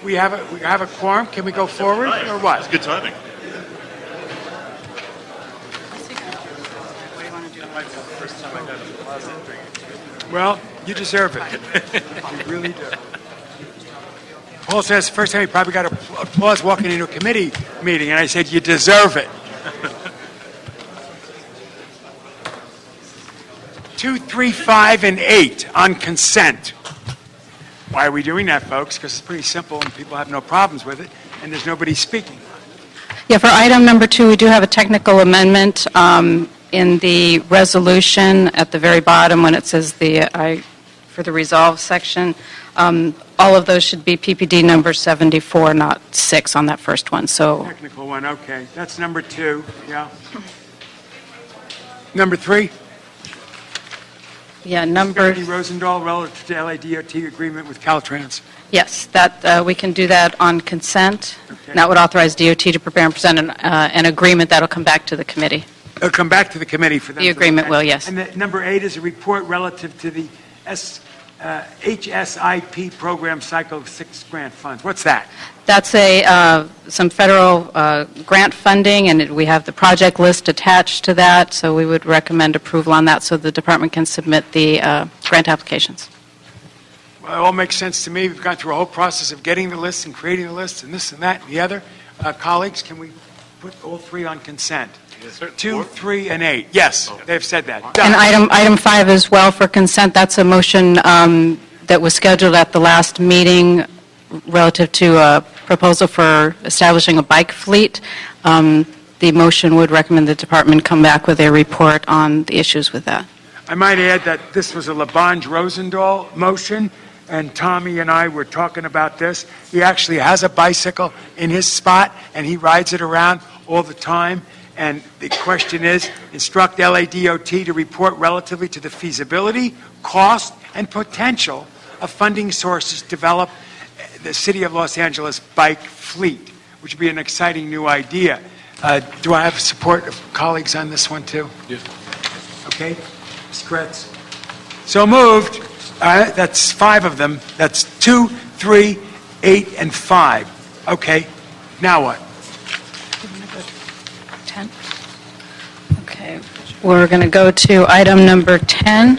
we have a quorum. Can we go forward or what? That's good timing. What do you want to do? That might be the first time I got a closet drink. Well, you deserve it. You really do. Paul says first time he probably got applause walking into a committee meeting, and I said, you deserve it. 2, 3, 5, and 8 on consent. Why are we doing that, folks? Because it's pretty simple and people have no problems with it, and there's nobody speaking. Yeah, for item number 2, we do have a technical amendment in the resolution at the very bottom when it says for the resolve section. All of those should be PPD number 74, not 6 on that first one. So Technical one, okay. That's number 2, yeah. Number 3? yeah, number Rosendahl relative to LADOT agreement with Caltrans. yes, that we can do that on consent. Okay. That would authorize DOT to prepare and present an agreement that'll come back to the committee. It'll come back to the committee for them. The agreement will, yes. And number 8 is a report relative to the HSIP program cycle of 6 grant funds. What's that? That's some federal grant funding, and we have the project list attached to that, so we would recommend approval on that so the department can submit the grant applications. Well, it all makes sense to me. We've gone through a whole process of getting the list and creating the list and this and that and the other. Colleagues, can we put all 3 on consent? Yes, sir. 2, 3, and 8. Yes, they've said that. And item 5 as well for consent, that's a motion that was scheduled at the last meeting relative to a proposal for establishing a bike fleet. The motion would recommend the department come back with a report on the issues with that. I might add that this was a Labange-Rosendahl motion, and Tommy and I were talking about this. He actually has a bicycle in his spot, and he rides it around all the time. And the question is, instruct LADOT to report relatively to the feasibility, cost, and potential of funding sources to develop the City of Los Angeles bike fleet, which would be an exciting new idea. Do I have support of colleagues on this one, too? Yes. Okay. Mr. Kretz. So moved. That's 5 of them. That's 2, 3, 8, and 5. Okay. Now what? 10? Okay. We're going to go to item number 10,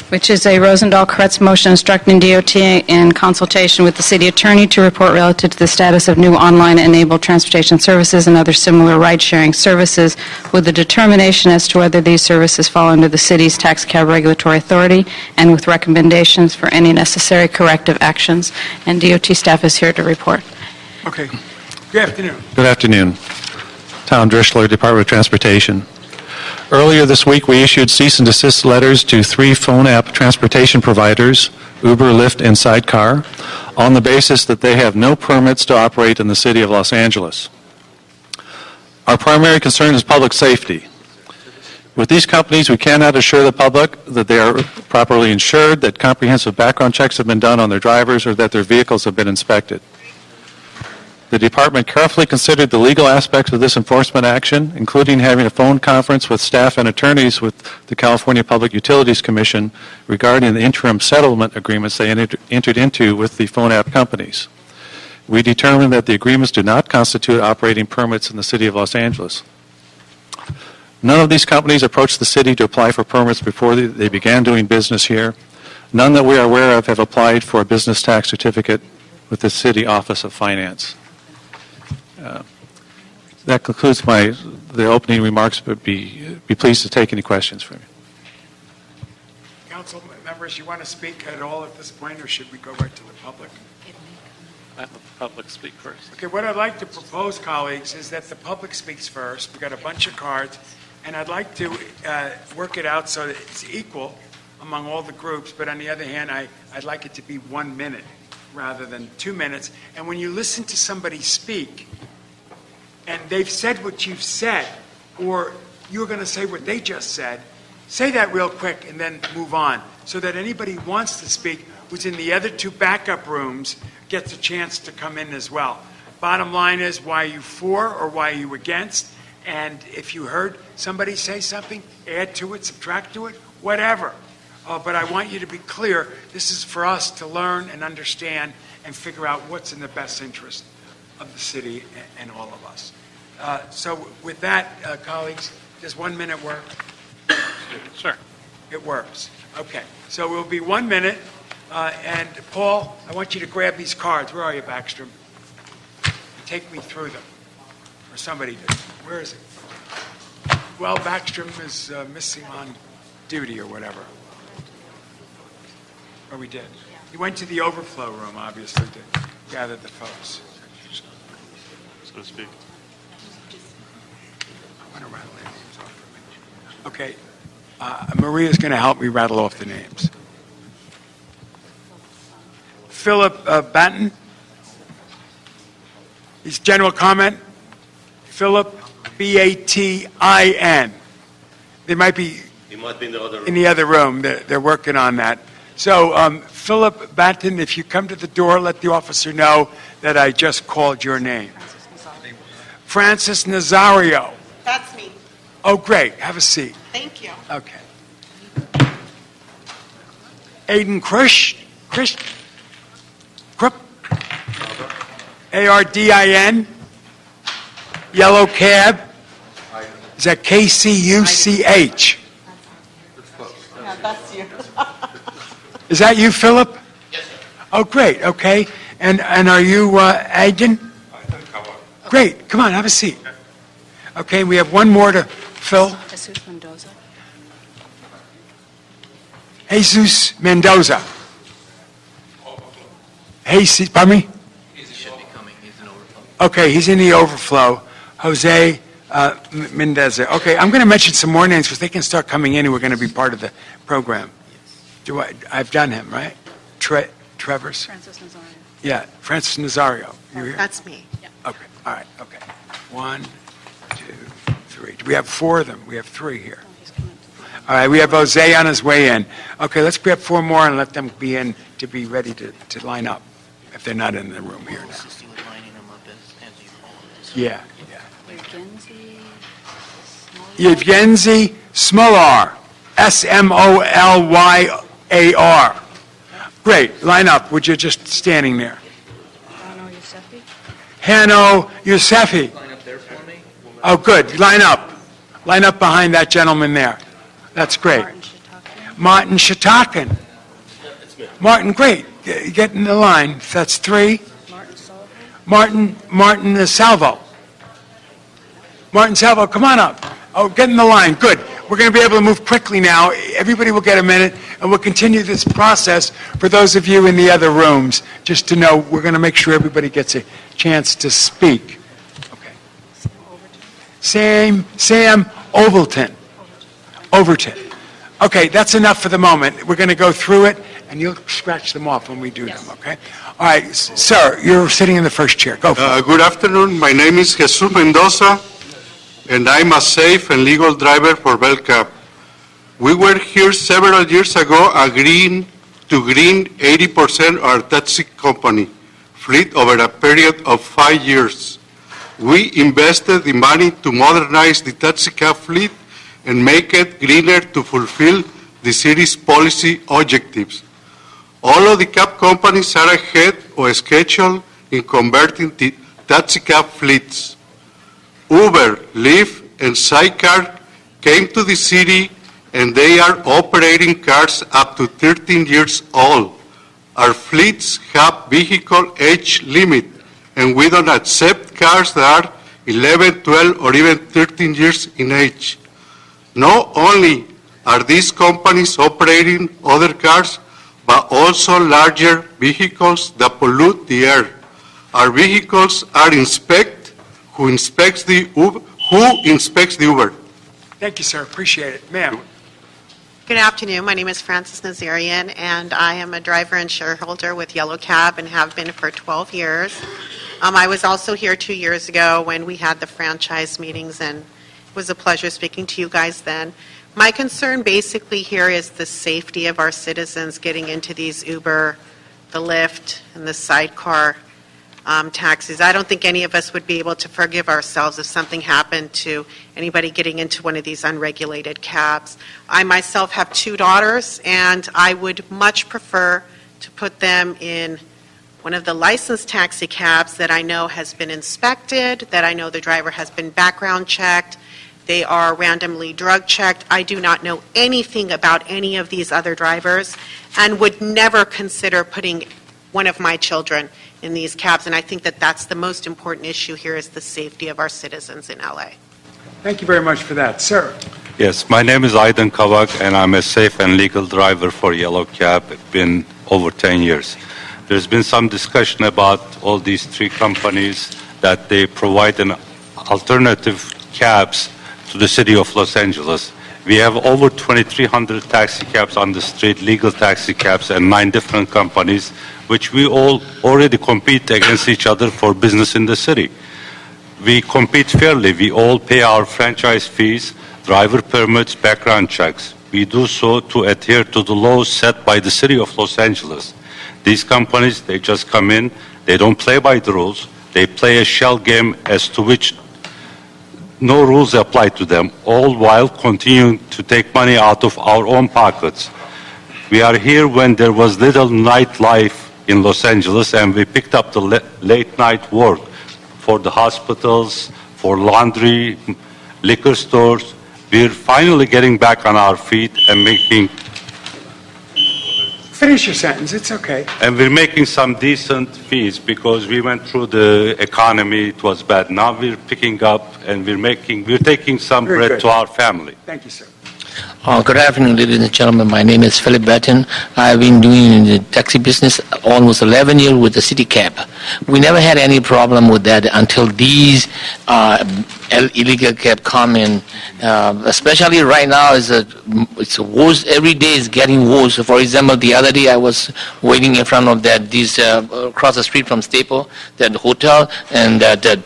which is a Rosendahl-Kretz motion instructing DOT in consultation with the city attorney to report relative to the status of new online-enabled transportation services and other similar ride-sharing services with a determination as to whether these services fall under the city's tax cab regulatory authority and with recommendations for any necessary corrective actions. And DOT staff is here to report. Okay. Good afternoon. Good afternoon. Tom Drischler, Department of Transportation. Earlier this week, we issued cease and desist letters to 3 phone app transportation providers, Uber, Lyft, and Sidecar, on the basis that they have no permits to operate in the city of Los Angeles. Our primary concern is public safety. With these companies, we cannot assure the public that they are properly insured, that comprehensive background checks have been done on their drivers, or that their vehicles have been inspected. The department carefully considered the legal aspects of this enforcement action, including having a phone conference with staff and attorneys with the California Public Utilities Commission regarding the interim settlement agreements they entered into with the phone app companies. We determined that the agreements do not constitute operating permits in the city of Los Angeles. None of these companies approached the city to apply for permits before they began doing business here. None that we are aware of have applied for a business tax certificate with the City Office of Finance. That concludes the opening remarks, but be pleased to take any questions from you. Council members, you want to speak at all at this point, or should we go right to the public? Let the public speak first. Okay, what I'd like to propose, colleagues, is that the public speaks first. We've got a bunch of cards, and I'd like to work it out so that it's equal among all the groups, but on the other hand, I'd like it to be 1 minute rather than 2 minutes. And when you listen to somebody speak, and they've said what you've said, or you're going to say what they just said, say that real quick and then move on, so that anybody who wants to speak who's in the other 2 backup rooms gets a chance to come in as well. Bottom line is, why are you for or why are you against? And if you heard somebody say something, add to it, subtract to it, whatever. But I want you to be clear, this is for us to learn and understand and figure out what's in the best interest of the city and all of us. So with that, colleagues, does 1 minute work? Sure. It works. Okay. So it will be 1 minute. And Paul, I want you to grab these cards. Where are you, Backstrom? Take me through them. Or somebody did. Where is it? Well, Backstrom is missing on duty or whatever. Or we did. He went to the overflow room, obviously, to gather the folks. So to speak. I want to rattle the names off for me. Okay. Maria's going to help me rattle off the names. Philip Batten. His general comment. Philip, B-A-T-I-N. They might be in the other room. They're working on that. So, Philip Batten, if you come to the door, let the officer know that I just called your name. Francis Nazario. That's me. Oh, great. Have a seat. Thank you. Okay. Aiden Krupp. A-R-D-I-N. Yellow cab. Is that K-C-U-C-H? Yeah, that's you. Is that you, Philip? Yes, sir. Oh, great. Okay. And are you Aiden? Great. Come on, have a seat. Okay, we have one more to fill. Jesus Mendoza. Jesus Mendoza. Jesus, pardon me? He should be coming. He's in overflow. Okay, he's in the overflow. Jose Mendoza. Okay, I'm going to mention some more names because they can start coming in and we're going to be part of the program. I've done him, right? Trevor's? Francis Nazario. Yeah, Francis Nazario. You here? That's me. Okay, all right, okay. 1, 2, 3. Do we have 4 of them? We have 3 here. All right, we have Jose on his way in. Okay, let's grab 4 more and let them be in to be ready to line up if they're not in the room here now. Assisting with lining them up as you follow. Yeah, yeah. Yevgeny Yevgeny Smolar, S-M-O-L-Y-A-R. Great, line up. Would you just standing there? Hano Yosefi. Hano Yosefi. Line up there for me. Oh, good. Line up. Line up behind that gentleman there. That's great. Martin Shatakian. Martin Shatakin. Martin, great. Get in the line. That's 3. Martin Sullivan. Martin Salvo. Martin Salvo, come on up. Oh, get in the line. Good. We're going to be able to move quickly now. Everybody will get a minute, and we'll continue this process for those of you in the other rooms, just to know we're going to make sure everybody gets a chance to speak. Okay. Sam Overton. Okay, that's enough for the moment. We're going to go through it, and you'll scratch them off when we do them, okay? All right, sir, you're sitting in the first chair. Go for it. Good afternoon. My name is Jesus Mendoza, and I'm a safe and legal driver for Belcap. We were here several years ago agreeing to green 80% our taxi company fleet over a period of 5 years. We invested the money to modernize the taxi cab fleet and make it greener to fulfill the city's policy objectives. All of the cab companies are ahead of schedule in converting the taxi cab fleets. Uber, Lyft, and Sidecar came to the city and they are operating cars up to 13 years old. Our fleets have vehicle age limit and we don't accept cars that are 11, 12, or even 13 years in age. Not only are these companies operating other cars, but also larger vehicles that pollute the air. Our vehicles are inspected. Who inspects the Uber? Thank you, sir. Appreciate it. Ma'am. Good afternoon. My name is Francis Nazarian, and I am a driver and shareholder with Yellow Cab and have been for 12 years. I was also here 2 years ago when we had the franchise meetings, and it was a pleasure speaking to you guys then. My concern basically here is the safety of our citizens getting into these Uber, the Lyft, and the Sidecar taxis. I don't think any of us would be able to forgive ourselves if something happened to anybody getting into one of these unregulated cabs. I myself have 2 daughters, and I would much prefer to put them in one of the licensed taxi cabs that I know has been inspected, that I know the driver has been background checked, they are randomly drug checked. I do not know anything about any of these other drivers and would never consider putting one of my children in these cabs, and I think that that's the most important issue here is the safety of our citizens in LA. Thank you very much for that. Sir? Yes, my name is Aydın Kavak, and I'm a safe and legal driver for Yellow Cab. It's been over 10 years. There's been some discussion about all these 3 companies that they provide an alternative cabs to the city of Los Angeles. We have over 2,300 taxi cabs on the street, legal taxi cabs, and 9 different companies, which we all already compete against each other for business in the city. We compete fairly. We all pay our franchise fees, driver permits, background checks. We do so to adhere to the laws set by the city of Los Angeles. These companies, they just come in, they don't play by the rules. They play a shell game as to which no rules apply to them, all while continuing to take money out of our own pockets. We are here when there was little nightlife in Los Angeles, and we picked up the late night work for the hospitals, for laundry, liquor stores. We're finally getting back on our feet and making... Finish your sentence. It's okay. And we're making some decent fees because we went through the economy. It was bad. Now we're picking up and we're taking some Very bread good. to our family. Thank you, sir. Good afternoon, ladies and gentlemen. My name is Philip Batten. I've been doing the taxi business almost 11 years with the city cab. We never had any problem with that until these illegal cab come in. Especially right now, it's worse. Every day is getting worse. For example, the other day I was waiting in front of across the street from Staple, that hotel, and that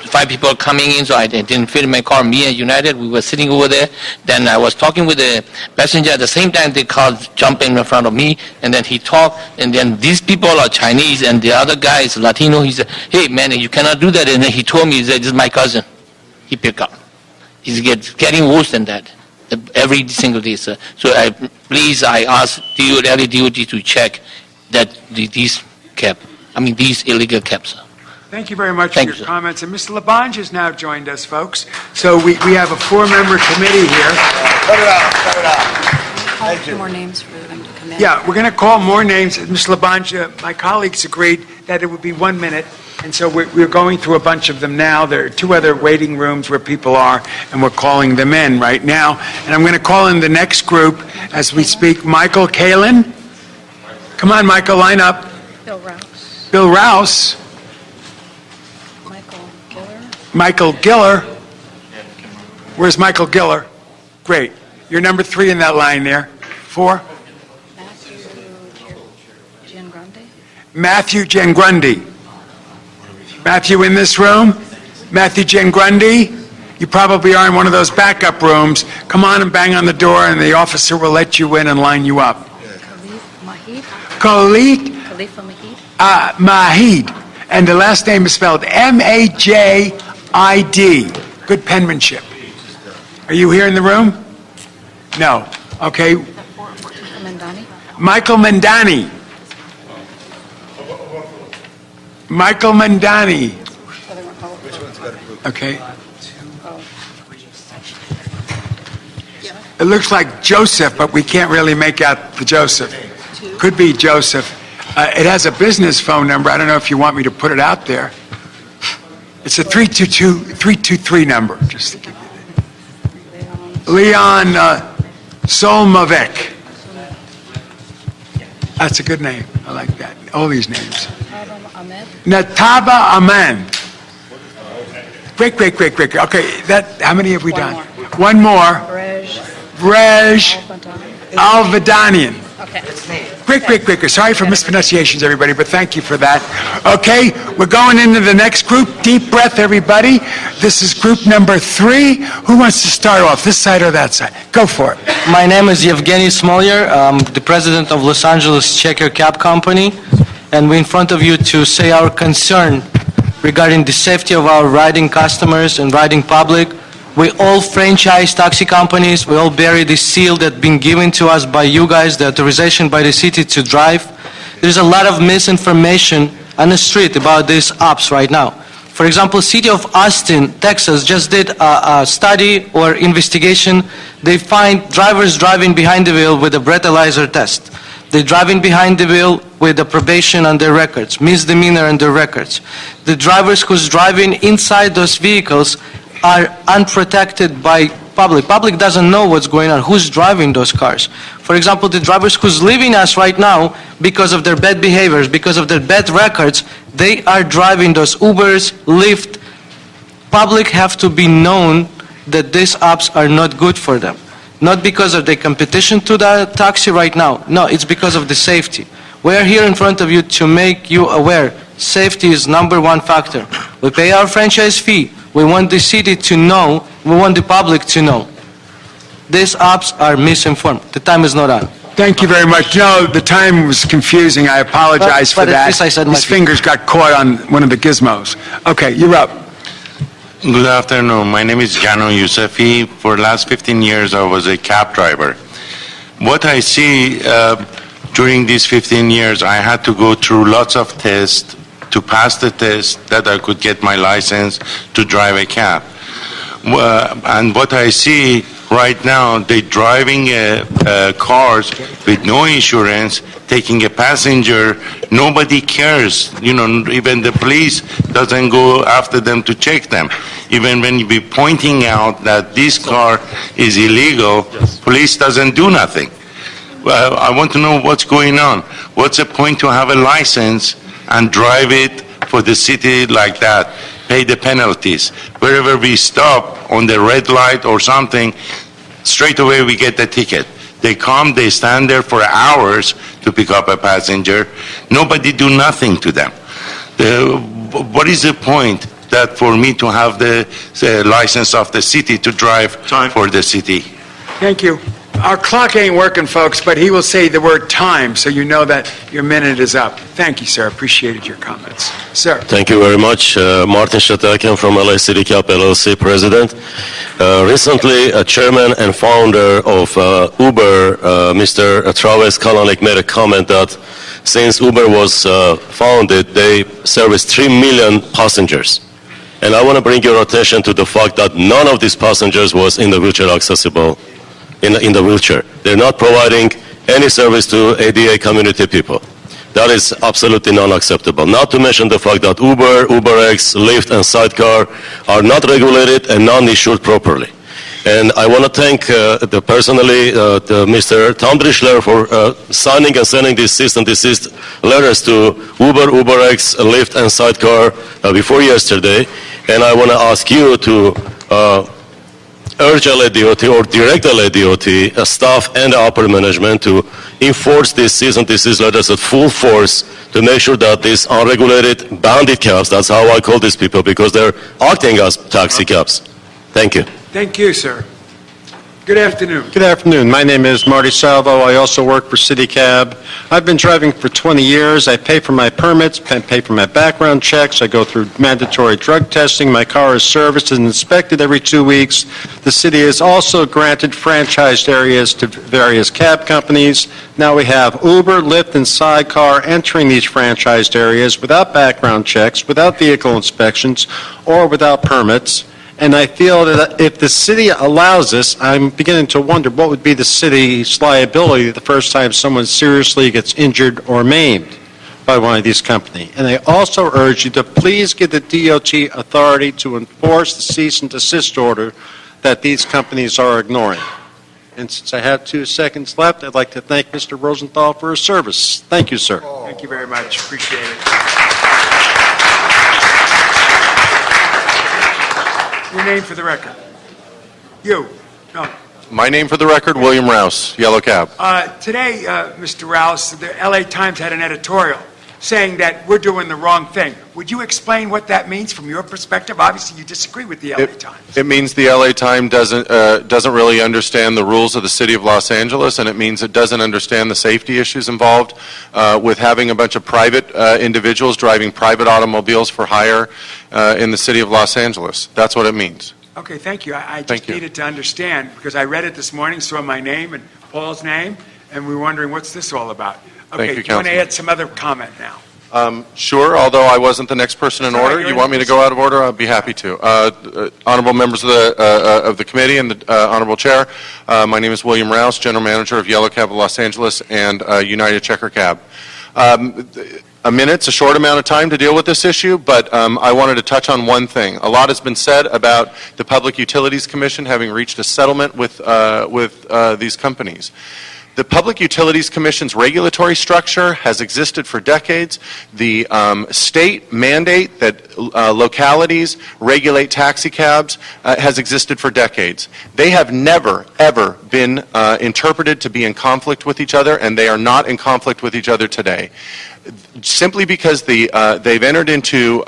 5 people coming in, so I didn't fit in my car. Me and United, we were sitting over there. Then I was talking with the passenger. At the same time, the car jumped in front of me, and then he talked. And then these people are Chinese, and the other guy is Latino. He said, "Hey, man, you cannot do that." And then he told me, he said, "This is my cousin." He picked up. It's getting worse than that every single day, sir. So please, I ask LA DOT to check that these illegal cabs, sir. Thank you very much Thank for you, your sir. comments. And Mr. Labange has now joined us, folks. So we have a 4-member committee here. Call for more names for them to come in. Yeah, we're going to call more names. Mr. Labange, my colleagues agreed that it would be 1 minute, and so we're going through a bunch of them now. There are 2 other waiting rooms where people are, and we're calling them in right now. And I'm going to call in the next group as we speak. Michael Kalin. Come on, Michael, line up. Bill Rouse, Bill Rouse. Michael Giller, Michael Giller. Where's Michael Giller? Great. You're number 3 in that line there. 4. Matthew Giangrande, Matthew Giangrande. Matthew in this room? Matthew Giangrande? You probably are in one of those backup rooms. Come on and bang on the door, and the officer will let you in and line you up. Khalifa Mahid, Mahid. And the last name is spelled M-A-J-I-D. Good penmanship. Are you here in the room? No. Okay. Mandani, Michael Mandani. Michael Mandani. Okay. It looks like Joseph, but we can't really make out the Joseph. Could be Joseph. It has a business phone number. I don't know if you want me to put it out there. It's a 323 number, just to give you that. Leon Solmovec. That's a good name. I like that. All these names. Ahmed, Nataba Aman. Great. Okay, how many have we done? One more. Brej Alvadanian. Okay. Great. Sorry for mispronunciations, everybody, but thank you for that. Okay, we're going into the next group. Deep breath, everybody. This is group number 3. Who wants to start off, this side or that side? Go for it. My name is Yevgeny Smolyer. I'm the president of Los Angeles Checker Cab Company. and we're in front of you to say our concern regarding the safety of our riding customers and riding public. We all franchise taxi companies. We all bear the seal that's been given to us by you guys, the authorization by the city to drive. There's a lot of misinformation on the street about these apps right now. For example, City of Austin, Texas, just did a study or investigation. They find drivers driving behind the wheel with a breathalyzer test. They're driving behind the wheel with a probation on their records, misdemeanor on their records. The drivers who's driving inside those vehicles are unprotected by public. Public doesn't know what's going on, who's driving those cars. For example, the drivers who's leaving us right now because of their bad behaviors, because of their bad records, they are driving those Ubers, Lyft. Public have to be known that these apps are not good for them. Not because of the competition to the taxi right now. No, it's because of the safety. We are here in front of you to make you aware. Safety is #1 factor. We pay our franchise fee. We want the city to know. We want the public to know. These apps are misinformed. The time is not on. Thank you very much. No, the time was confusing. I apologize for But at that. least I said my His piece. fingers got caught on one of the gizmos. Okay, you're up. Good afternoon. My name is Jano Yousefi. For the last 15 years, I was a cab driver. What I see during these 15 years, I had to go through lots of tests to pass the test that I could get my license to drive a cab. And what I see right now, they're driving cars with no insurance, taking a passenger. Nobody cares. You know, even the police doesn't go after them to check them. Even when you be pointing out that this car is illegal, police doesn't do nothing. Well, I want to know what's going on. What's the point to have a license and drive it for the city like that? Pay the penalties. Wherever we stop on the red light or something, straight away we get the ticket. They come, they stand there for hours to pick up a passenger. Nobody do nothing to them. What is the point that for me to have the license of the city to drive for the city? Thank you. Our clock ain't working, folks, but he will say the word time, so you know that your minute is up. Thank you, sir. Appreciated your comments. Sir. Thank you very much. Martin Shatakian from LA City Cap LLC, President. Recently, a chairman and founder of Uber, Mr. Travis Kalanick, made a comment that since Uber was founded, they service 3 million passengers. And I want to bring your attention to the fact that none of these passengers was in the wheelchair accessible. In the wheelchair. They're not providing any service to ADA community people. That is absolutely non-acceptable. Not to mention the fact that Uber, UberX, Lyft, and Sidecar are not regulated and non-issued properly. And I want to thank personally Mr. Tom Drischler for signing and sending these cease and desist letters to Uber, UberX, Lyft, and Sidecar before yesterday. And I want to ask you to urge LADOT or direct LADOT staff and upper management to enforce these cease and desist letters at full force to make sure that these unregulated bandit cabs, that's how I call these people, because they're acting as taxi cabs. Thank you. Thank you, sir. Good afternoon. Good afternoon. My name is Marty Salvo. I also work for City Cab. I've been driving for 20 years. I pay for my permits, pay for my background checks. I go through mandatory drug testing. My car is serviced and inspected every 2 weeks. The city has also granted franchised areas to various cab companies. Now we have Uber, Lyft, and Sidecar entering these franchised areas without background checks, without vehicle inspections, or without permits. And I feel that if the city allows this, I'm beginning to wonder what would be the city's liability the first time someone seriously gets injured or maimed by one of these companies. And I also urge you to please give the DOT authority to enforce the cease and desist order that these companies are ignoring. And since I have 2 seconds left, I'd like to thank Mr. Rosenthal for his service. Thank you, sir. Thank you very much. Appreciate it. Your name for the record. You. No. My name for the record, William Rouse, Yellow Cab. Today, Mr. Rouse, the LA Times had an editorial saying that we're doing the wrong thing. Would you explain what that means from your perspective? Obviously, you disagree with the LA Times. It means the LA Times doesn't really understand the rules of the city of Los Angeles, and it means it doesn't understand the safety issues involved with having a bunch of private individuals driving private automobiles for hire in the city of Los Angeles. That's what it means. Okay, thank you. I just needed to understand, because I read it this morning, saw my name and Paul's name, and we were wondering, what's this all about? Okay, Thank you, do you want to Councilman. add some other comment now? Sure, although I wasn't the next person in order. You want me to go out of order? I'd be happy to. Honorable members of the committee and the honorable chair, my name is William Rouse, general manager of Yellow Cab of Los Angeles and United Checker Cab. A minute's a short amount of time to deal with this issue, but I wanted to touch on one thing. A lot has been said about the Public Utilities Commission having reached a settlement with these companies. The Public Utilities Commission's regulatory structure has existed for decades. The state mandate that localities regulate taxi cabs has existed for decades. They have never, ever been interpreted to be in conflict with each other, and they are not in conflict with each other today. Simply because they've entered into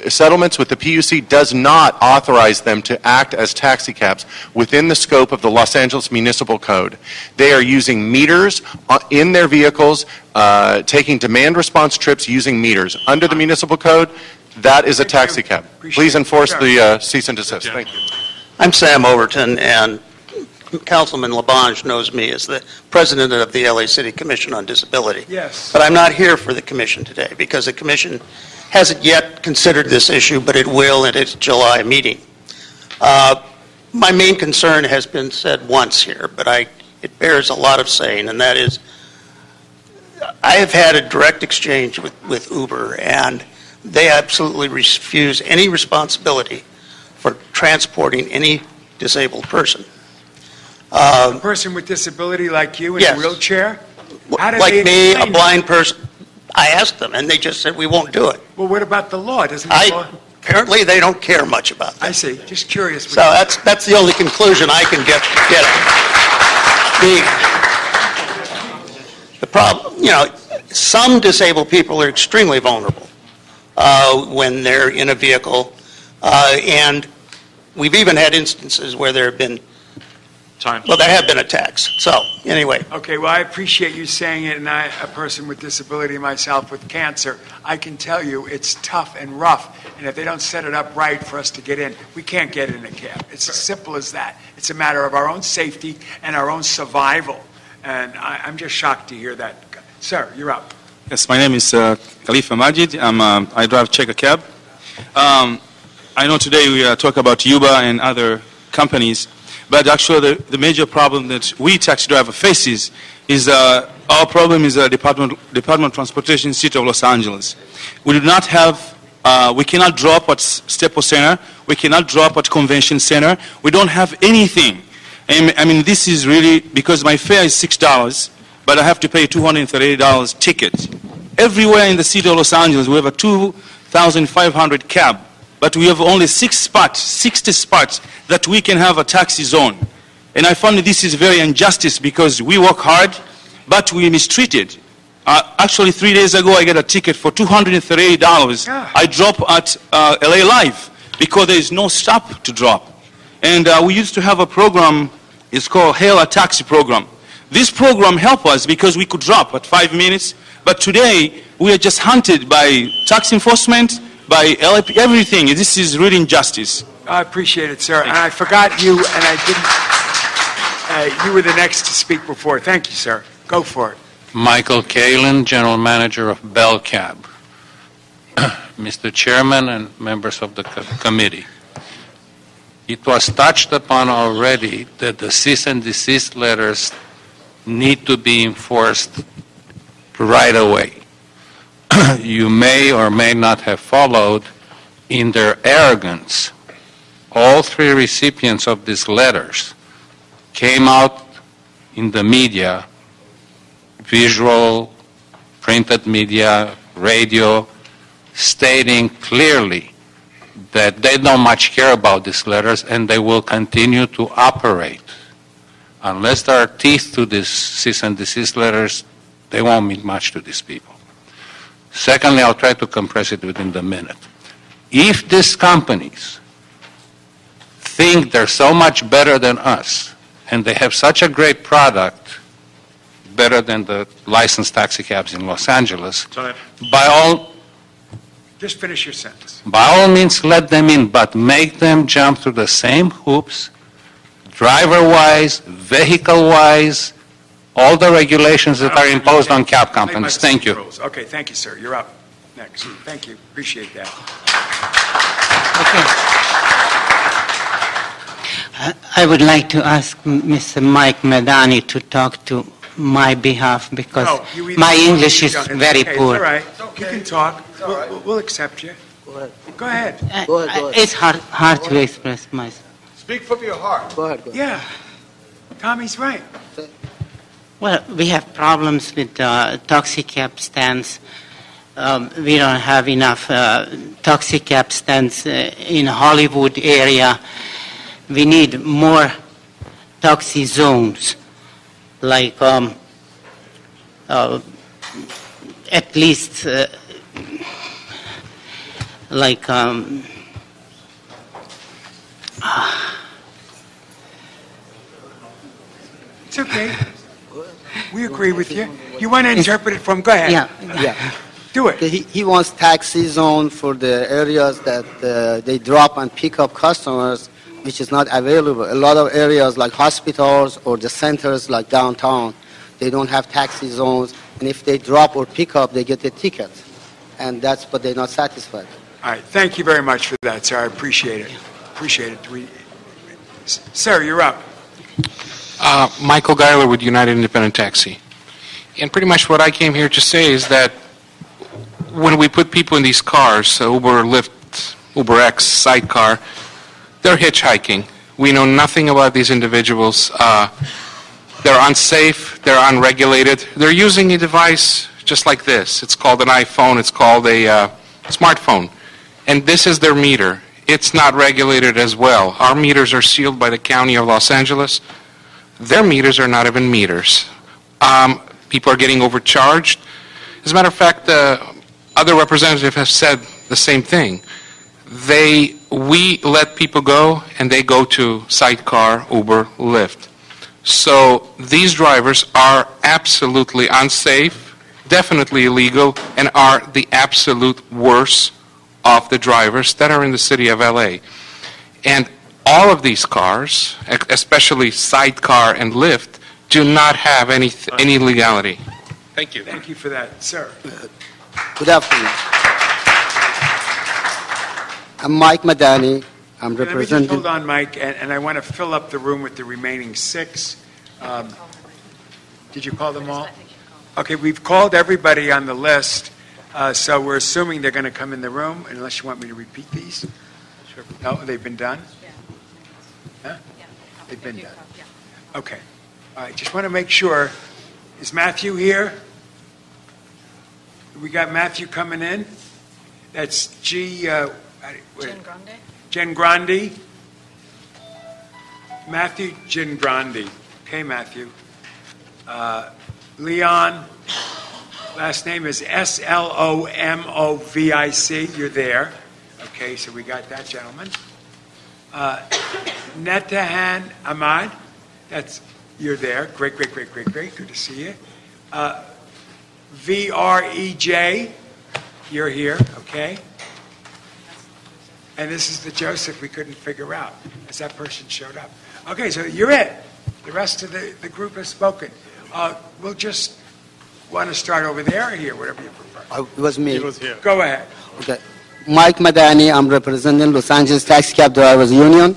settlements with the PUC does not authorize them to act as taxi cabs within the scope of the Los Angeles Municipal Code. They are using meters in their vehicles, taking demand response trips using meters. Under the Municipal Code, that is a taxi cab. Please enforce the cease and desist. Thank you. I'm Sam Overton, and Councilman Labange knows me as the president of the LA City Commission on Disability. Yes. But I'm not here for the commission today because the commission hasn't yet considered this issue, but it will at its July meeting. My main concern has been said once here, but it bears a lot of saying, and that is I have had a direct exchange with Uber, and they absolutely refuse any responsibility for transporting any disabled person. A person with disability like you in a wheelchair? How do Like they me, a explain blind person. I asked them, and they just said, we won't do it. Well, what about the law? Doesn't the law? Apparently, they don't care much about that. I see. Just curious. So that's the only conclusion I can get at. The problem, some disabled people are extremely vulnerable when they're in a vehicle, and we've even had instances where there have been there have been attacks. So, anyway. Okay, well, I appreciate you saying it, and I, a person with disability myself with cancer, I can tell you it's tough and rough, and if they don't set it up right for us to get in, we can't get in a cab. It's as simple as that. It's a matter of our own safety and our own survival, and I'm just shocked to hear that. Sir, you're up. Yes, my name is Khalifa Majid. I drive Checker Cab. I know today we talk about Uber and other companies, but actually the major problem that we taxi driver faces is our problem is the Department of Transportation, City of Los Angeles. We do not have, we cannot drop at Staples Center. We cannot drop at Convention Center. We don't have anything. I mean, this is really, because my fare is $6, but I have to pay $238 ticket. Everywhere in the City of Los Angeles, we have a 2,500 cab. But we have only 60 spots that we can have a taxi zone. And I found that this is very injustice because we work hard, but we mistreated. Actually, 3 days ago, I got a ticket for $238. I drop at LA Live because there is no stop to drop. And we used to have a program, it's called Hail a Taxi program. This program helped us because we could drop at 5 minutes, but today we are just hunted by tax enforcement, by LAP, everything. This is really injustice. I appreciate it, sir. And I forgot you, and I didn't. You were the next to speak before. Thank you, sir. Go for it. Michael Kalin, General Manager of Bell Cab. Mr. Chairman and members of the committee, it was touched upon already that the cease and desist letters need to be enforced right away. You may or may not have followed, in their arrogance, all three recipients of these letters came out in the media, visual, printed media, radio, stating clearly that they don't much care about these letters and they will continue to operate. Unless there are teeth to these cease and desist letters, they won't mean much to these people. Secondly, I'll try to compress it within the minute. If these companies think they're so much better than us, and they have such a great product, better than the licensed taxi cabs in Los Angeles, by Just finish your sentence. all means let them in, but make them jump through the same hoops, driver-wise, vehicle-wise, all the regulations that are imposed on cab companies. Thank you. Okay, thank you, sir. You're up next. Thank you. Appreciate that. I would like to ask Mr. Mike Medani to talk to my behalf because No, you either- my English is It's very okay, poor. It's all right. You can talk. We'll accept you. Go ahead. It's hard to express myself. Speak from your heart. Go ahead. Yeah. Tommy's right. Well, we have problems with taxi cab stands. We don't have enough taxi cab stands in Hollywood area. We need more taxi zones, like at least like It's okay. We agree with you. You want to interpret it from? Go ahead. Yeah. Do it. He wants taxi zone for the areas that they drop and pick up customers, which is not available. A lot of areas like hospitals or the centers like downtown, they don't have taxi zones, and if they drop or pick up, they get a ticket, and that's but they're not satisfied. All right. Thank you very much for that, sir. I appreciate it. Appreciate it. Sir, you're up. Michael Geiler with United Independent Taxi. And pretty much what I came here to say is that when we put people in these cars, Uber, Lyft, UberX, Sidecar, they're hitchhiking. We know nothing about these individuals. They're unsafe, they're unregulated. They're using a device just like this. It's called an iPhone, it's called a smartphone. And this is their meter. It's not regulated as well. Our meters are sealed by the County of Los Angeles. Their meters are not even meters. People are getting overcharged. As a matter of fact, other representatives have said the same thing. We let people go, and they go to Sidecar, Uber, Lyft. So these drivers are absolutely unsafe, definitely illegal, and are the absolute worst of the drivers that are in the city of LA. And all of these cars, especially Sidecar and Lyft, do not have any legality. Thank you. Thank you for that, sir. Good afternoon. I'm Mike Madani. I'm Let me just representing. hold on, Mike, and I want to fill up the room with the remaining 6. Did you call them all? Okay, we've called everybody on the list, so we're assuming they're going to come in the room, unless you want me to repeat these. Sure. No, they've been done? Huh? They've been done. Okay. All right, just want to make sure. Is Matthew here? We got Matthew coming in. That's Jen Grande. Jen Grande. Matthew Jen Grande. Okay, Matthew. Leon. Last name is Slomovic. You're there. Okay, so we got that gentleman. Netahan Ahmad. You're there. Great. Good to see you. VREJ. You're here. Okay. And this is the Joseph we couldn't figure out, as that person showed up. Okay, so you're it. The rest of the group has spoken. We'll just want to start over there or here, whatever you prefer. It was me. Go ahead. Okay. Mike Madani, I'm representing Los Angeles Taxi Cab Drivers Union.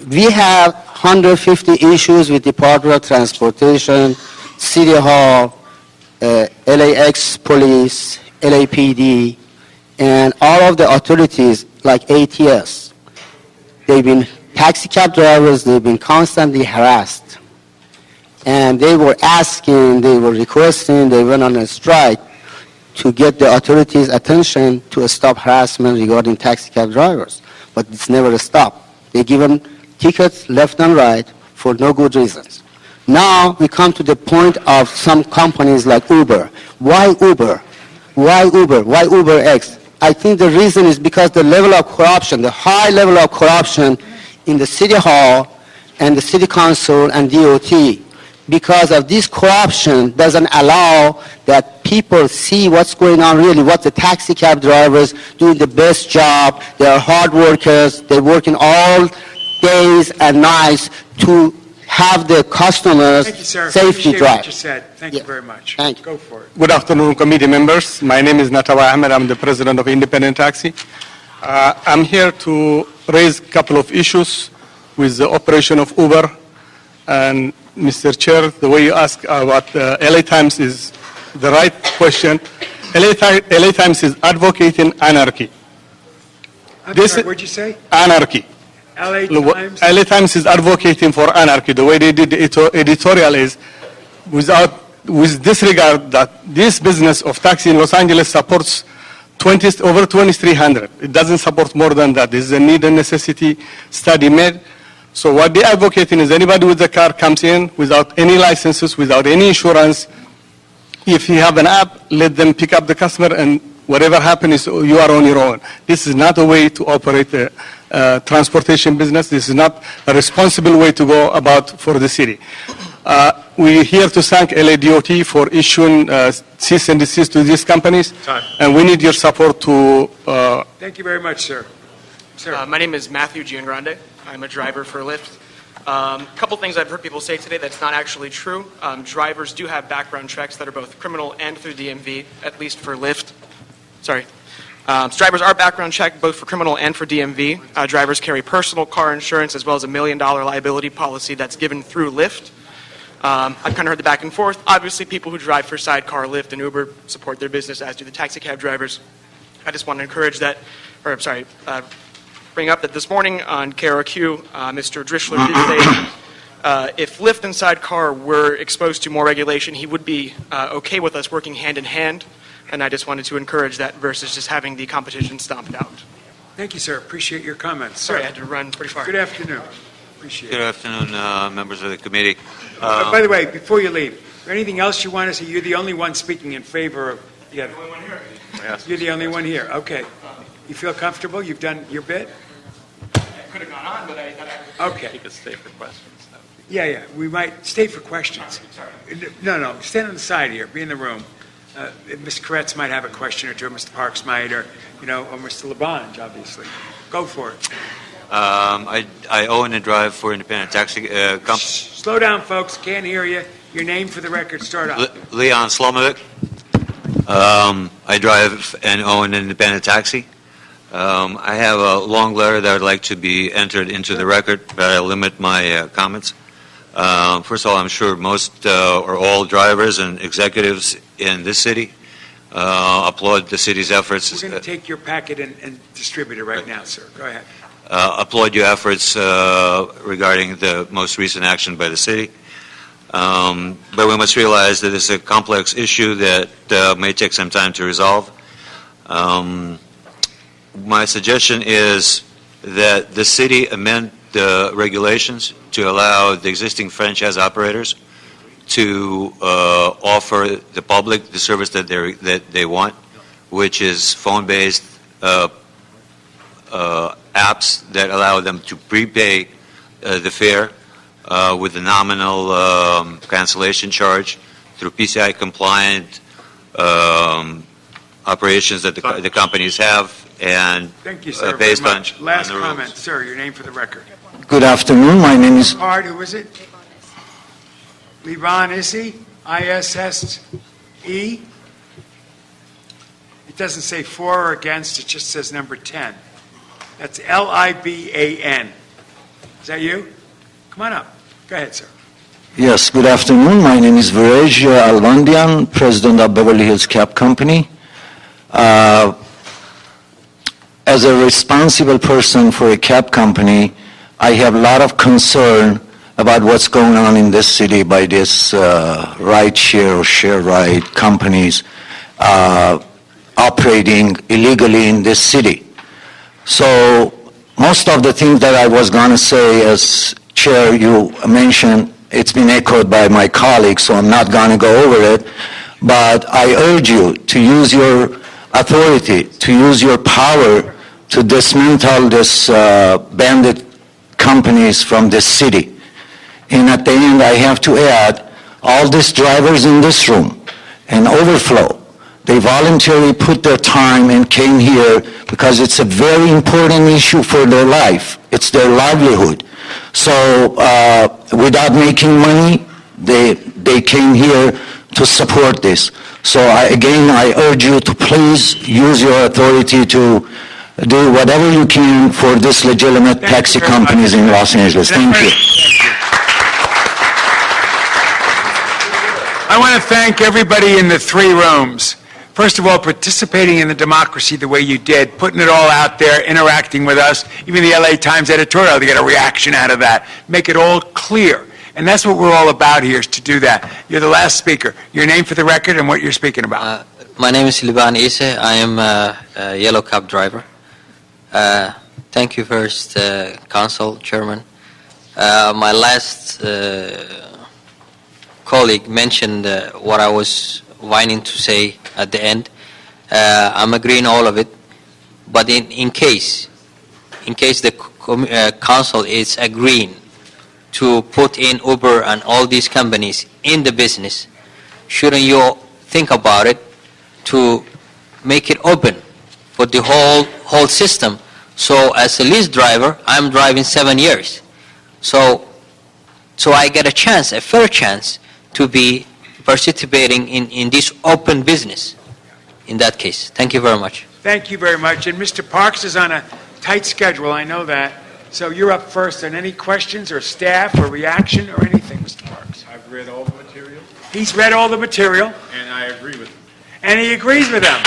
We have 150 issues with Department of Transportation, City Hall, LAX Police, LAPD, and all of the authorities like ATS. They've been taxi cab drivers, they've been constantly harassed. And they were asking, they were requesting, they went on a strike to get the authorities' attention to stop harassment regarding taxi cab drivers. But it's never stopped. They give them tickets left and right for no good reasons. Now we come to the point of some companies like Uber. Why Uber? Why Uber? Why UberX? I think the reason is because the level of corruption, the high level of corruption in the city hall and the city council and DOT. Because of this corruption doesn't allow that people see what's going on really, what the taxi cab drivers doing the best job. They are hard workers. They're working all days and nights to have the customers Thank you, sir. safely Appreciate drive. what you said. Thank you very much. Thank you. Go for it. Good afternoon, committee members. My name is Natawa Ahmed. I'm the president of Independent Taxi. I'm here to raise a couple of issues with the operation of Uber. And Mr. Chair, the way you ask about LA Times is the right question. LA Times is advocating anarchy. Sorry, what'd you say? Anarchy. LA Times? LA Times is advocating for anarchy. The way they did the editorial is with disregard that this business of taxi in Los Angeles supports over 2,300. It doesn't support more than that. This is a need and necessity study made. So what they're advocating is anybody with a car comes in without any licenses, without any insurance. If you have an app, let them pick up the customer, and whatever happens, you are on your own. This is not a way to operate a transportation business. This is not a responsible way to go about for the city. We're here to thank LA DOT for issuing cease and desist to these companies. Time. And we need your support to... Thank you very much, sir. Sir. My name is Matthew Giangrande. I'm a driver for Lyft. A couple things I've heard people say today that's not actually true. Drivers do have background checks that are both criminal and through DMV, at least for Lyft. Sorry. So drivers are background checked both for criminal and for DMV. Drivers carry personal car insurance as well as $1 million liability policy that's given through Lyft. I've kind of heard the back and forth. Obviously, people who drive for Sidecar, Lyft, and Uber support their business, as do the taxi cab drivers. I just want to encourage that, bring up that this morning on KROQ, Mr. Drischler did say if Lyft and Sidecar were exposed to more regulation, he would be okay with us working hand in hand. And I just wanted to encourage that versus just having the competition stomped out. Thank you, sir. Appreciate your comments. Sorry, Sir. I had to run pretty far. Good afternoon. Appreciate Good it. afternoon, members of the committee. By the way, before you leave, is there anything else you want to say? You're the only one speaking in favor of... Yeah. Yes. You're the only one here. Okay. You feel comfortable? You've done your bit? I could have gone on, but I thought I would. Okay. You could stay for questions. Yeah. We might stay for questions. No. Stand on the side here. Be in the room. Mr. Koretz might have a question or two, Mr. Parks might, or Mr. Labange, obviously. Go for it. I own and drive for independent taxi company. Slow down, folks. Can't hear you. Your name for the record. Start off. Leon Slomovic. I drive and own an independent taxi. I have a long letter that I'd like to be entered into the record, but I'll limit my comments. First of all, I'm sure most or all drivers and executives in this city applaud the city's efforts. We're going to take your packet and distribute it right now, sir. Go ahead. Applaud your efforts regarding the most recent action by the city. But we must realize that this is a complex issue that may take some time to resolve. My suggestion is that the city amend the regulations to allow the existing franchise operators to offer the public the service that they want, which is phone-based apps that allow them to prepay the fare with a nominal cancellation charge through PCI-compliant operations that the companies have, and Thank you, sir, based very on much. Last the rules. comment, sir. Your name for the record. Good afternoon. My name is Card, who is it? Liban Isse, ISSE. It doesn't say for or against, it just says number 10. That's Liban. Is that you? Come on up. Go ahead, sir. Yes, good afternoon. My name is Virej Alvandian, president of Beverly Hills Cab Company. As a responsible person for a cab company, I have a lot of concern about what's going on in this city by this ride-share or share-ride companies operating illegally in this city. So most of the things that I was going to say, as Chair, you mentioned, it's been echoed by my colleagues, so I'm not going to go over it. But I urge you to use your authority, to use your power to dismantle this bandit companies from this city. And at the end, I have to add, all these drivers in this room and overflow, they voluntarily put their time and came here because it's a very important issue for their life. It's their livelihood. So without making money, they came here to support this. So again, I urge you to please use your authority to do whatever you can for these legitimate taxi companies in Los Angeles. Thank you. I want to thank everybody in the three rooms. First of all, participating in the democracy the way you did, putting it all out there, interacting with us, even the LA Times editorial to get a reaction out of that, make it all clear. And that's what we're all about here, is to do that. You're the last speaker. Your name for the record and what you're speaking about. My name is Liban Isse. I am a yellow cab driver. Thank you first, Council Chairman. My last colleague mentioned what I was wanting to say at the end. I'm agreeing all of it, but in case the council is agreeing to put in Uber and all these companies in the business, shouldn't you think about it to make it open for the whole system? So as a lease driver, I'm driving 7 years. So I get a fair chance to be participating in this open business in that case. Thank you very much. Thank you very much. And Mr. Parks is on a tight schedule, I know that. So you're up first. And any questions or staff or reaction or anything, Mr. Parks? I've read all the material. He's read all the material. And I agree with him. And he agrees with them.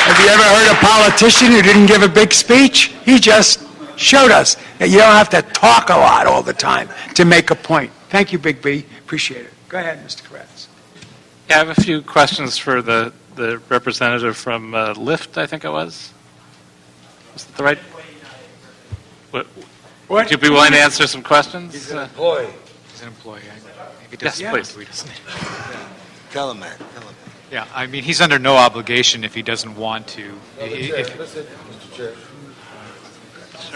Have you ever heard a politician who didn't give a big speech? He just showed us that you don't have to talk a lot all the time to make a point. Thank you, Big B. Appreciate it. Go ahead, Mr. Kratz. Yeah, I have a few questions for the representative from Lyft, I think it was. Was that the right? What? Would you be willing to answer some questions? He's an employee. He's an employee. Yes, please. Tell him, man. Yeah, I mean, he's under no obligation if he doesn't want to. Mr. Chair.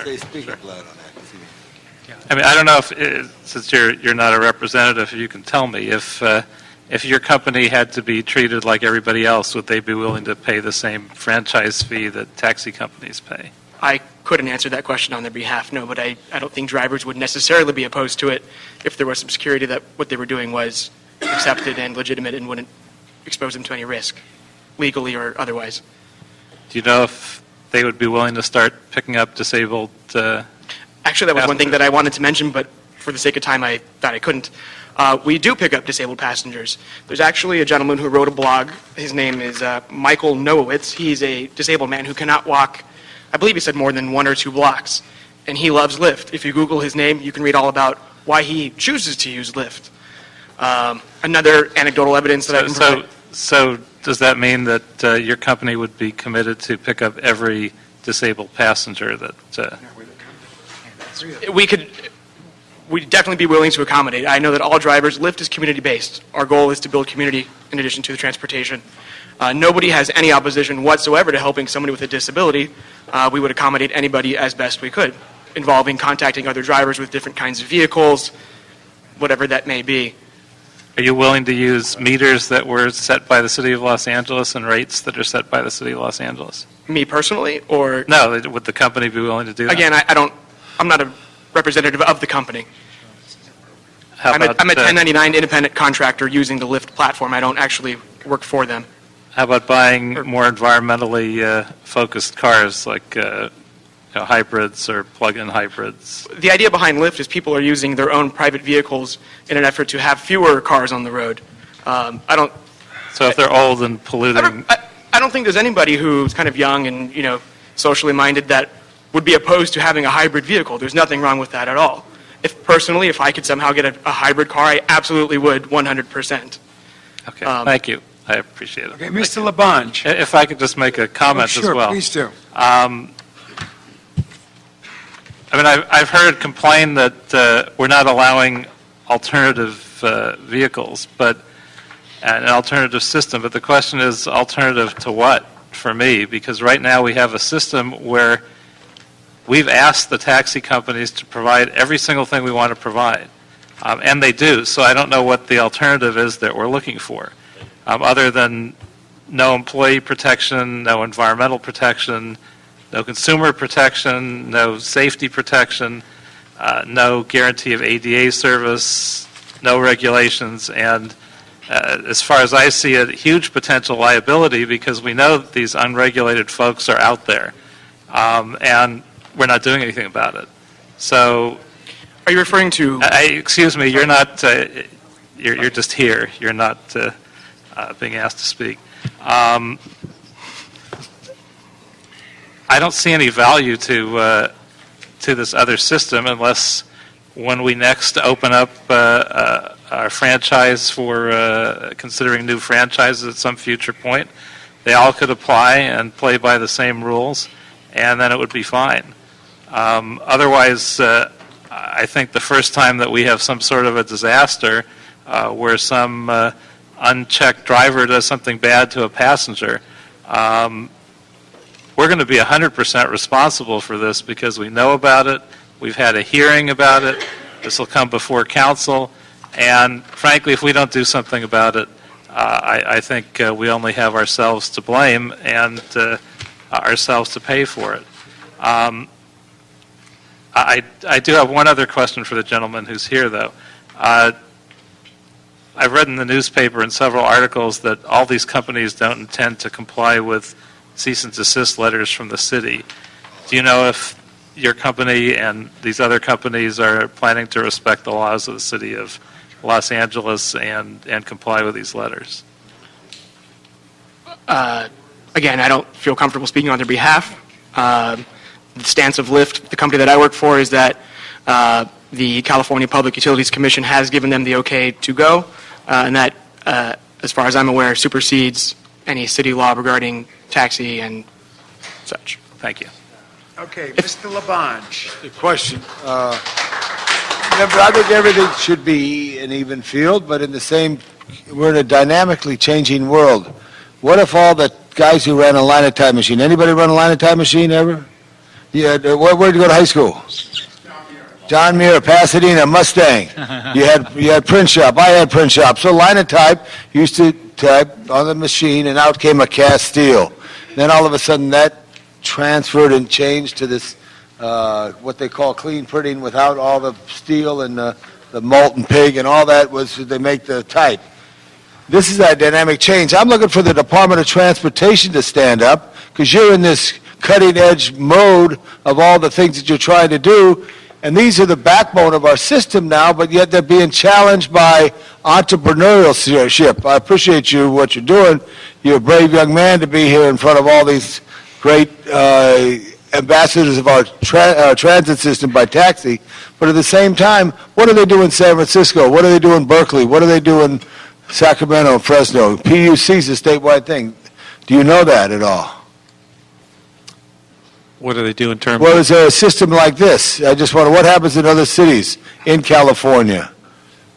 Say speaker loud on that. I mean, I don't know if, since you're not a representative, if you can tell me if your company had to be treated like everybody else, would they be willing to pay the same franchise fee that taxi companies pay? I couldn't answer that question on their behalf, no, but I don't think drivers would necessarily be opposed to it if there was some security that what they were doing was accepted and legitimate and wouldn't expose them to any risk, legally or otherwise. Do you know if they would be willing to start picking up disabled Actually, that was one thing that I wanted to mention, but for the sake of time, I thought I couldn't. We do pick up disabled passengers. There's actually a gentleman who wrote a blog. His name is Michael Nowowitz. He's a disabled man who cannot walk, I believe he said, more than 1 or 2 blocks. And he loves Lyft. If you Google his name, you can read all about why he chooses to use Lyft. Another anecdotal evidence that I can provide. So does that mean that your company would be committed to pick up every disabled passenger that... We'd definitely be willing to accommodate. I know that all drivers, Lyft is community-based. Our goal is to build community in addition to the transportation. Nobody has any opposition whatsoever to helping somebody with a disability. We would accommodate anybody as best we could, involving contacting other drivers with different kinds of vehicles, whatever that may be. Are you willing to use meters that were set by the City of Los Angeles and rates that are set by the City of Los Angeles? Me personally, or... No, would the company be willing to do that? Again, I'm not a representative of the company. I'm a 1099 independent contractor using the Lyft platform. I don't actually work for them. How about buying more environmentally focused cars like hybrids or plug-in hybrids? The idea behind Lyft is people are using their own private vehicles in an effort to have fewer cars on the road. So if they're old and polluting... I don't think there's anybody who's kind of young and, socially minded that would be opposed to having a hybrid vehicle. There's nothing wrong with that at all. If I could somehow get a hybrid car, I absolutely would, 100%. Okay, thank you. I appreciate it. Okay, Mr. Labange. If I could just make a comment as well. Sure, please do. I mean, I've heard complain that we're not allowing alternative vehicles, but an alternative system. But the question is, alternative to what for me? Because right now we have a system where we've asked the taxi companies to provide every single thing we want to provide, and they do. So I don't know what the alternative is that we're looking for, other than no employee protection, no environmental protection, no consumer protection, no safety protection, no guarantee of ADA service, no regulations, and as far as I see it, huge potential liability because we know that these unregulated folks are out there, and we're not doing anything about it. So, are you referring to? Excuse me, you're not. You're just here. You're not being asked to speak. I don't see any value to this other system unless when we next open up our franchise for considering new franchises at some future point, they all could apply and play by the same rules, and then it would be fine. Otherwise, I think the first time that we have some sort of a disaster where some unchecked driver does something bad to a passenger, we're going to be 100% responsible for this because we know about it, we've had a hearing about it, this will come before council, and frankly, if we don't do something about it, I think we only have ourselves to blame and ourselves to pay for it. I do have one other question for the gentleman who's here, though. I've read in the newspaper and several articles that all these companies don't intend to comply with cease and desist letters from the city. Do you know if your company and these other companies are planning to respect the laws of the city of Los Angeles and comply with these letters? Again, I don't feel comfortable speaking on their behalf. The stance of Lyft, the company that I work for, is that the California Public Utilities Commission has given them the okay to go, and that, as far as I'm aware, supersedes any city law regarding taxi and such. Thank you. Okay, Mr. Labange. The question. Remember, I think everything should be an even field, but in the same, we're in a dynamically changing world. What if all the guys who ran a line of time machine, anybody run a line of time machine ever? Yeah, where'd you go to high school? John Muir, Pasadena, Mustang. You had print shop. I had print shop. So line of type, used to type on the machine, and out came a cast steel. Then all of a sudden that transferred and changed to this what they call clean printing without all the steel and the molten pig and all that was they make the type. This is that dynamic change. I'm looking for the Department of Transportation to stand up because you're in this cutting edge mode of all the things that you're trying to do, and these are the backbone of our system now, but yet they're being challenged by entrepreneurship. I appreciate you, what you're doing. You're a brave young man to be here in front of all these great ambassadors of our transit system by taxi, but at the same time, what do they do in San Francisco? What do they do in Berkeley? What do they do in Sacramento, Fresno? PUC is a statewide thing. Do you know that at all? What do they do in terms Well, is there a system like this? I just wonder what happens in other cities in California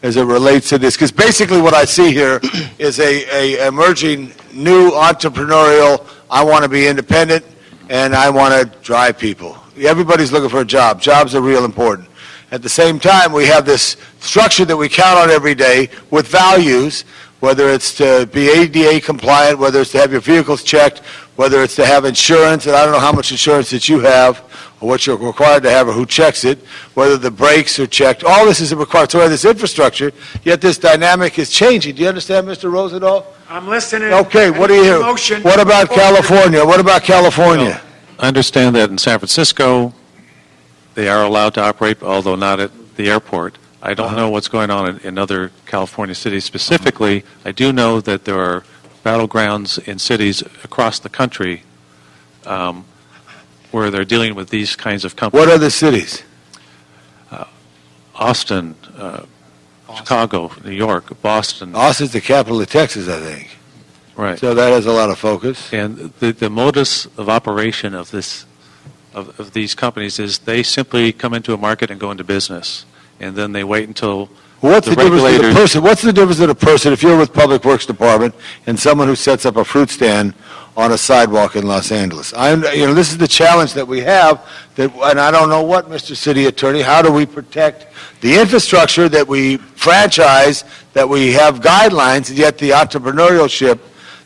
as it relates to this? Because basically what I see here is a emerging new entrepreneurial, I want to be independent and I want to drive people. Everybody's looking for a job. Jobs are real important. At the same time, we have this structure that we count on every day with values, whether it's to be ADA compliant, whether it's to have your vehicles checked, whether it's to have insurance, and I don't know how much insurance that you have or what you're required to have or who checks it, whether the brakes are checked. All this is required. So we have this infrastructure, yet this dynamic is changing. Do you understand, Mr. Rosendahl? I'm listening. Okay, what do you hear? What about California? What about California? I understand that in San Francisco, they are allowed to operate, although not at the airport. I don't know what's going on in other California cities specifically. I do know that there are battlegrounds in cities across the country where they're dealing with these kinds of companies. What are the cities? Austin, Chicago, New York, Boston. Austin's the capital of Texas, I think. Right. So that has a lot of focus. And the modus of operation of this of these companies is they simply come into a market and go into business, and then they wait until What's the difference regulators. of the person? What's the difference of the person if you're with Public Works Department and someone who sets up a fruit stand on a sidewalk in Los Angeles? This is the challenge that we have, and I don't know what, Mr. City Attorney, how do we protect the infrastructure that we franchise, that we have guidelines, and yet the entrepreneurship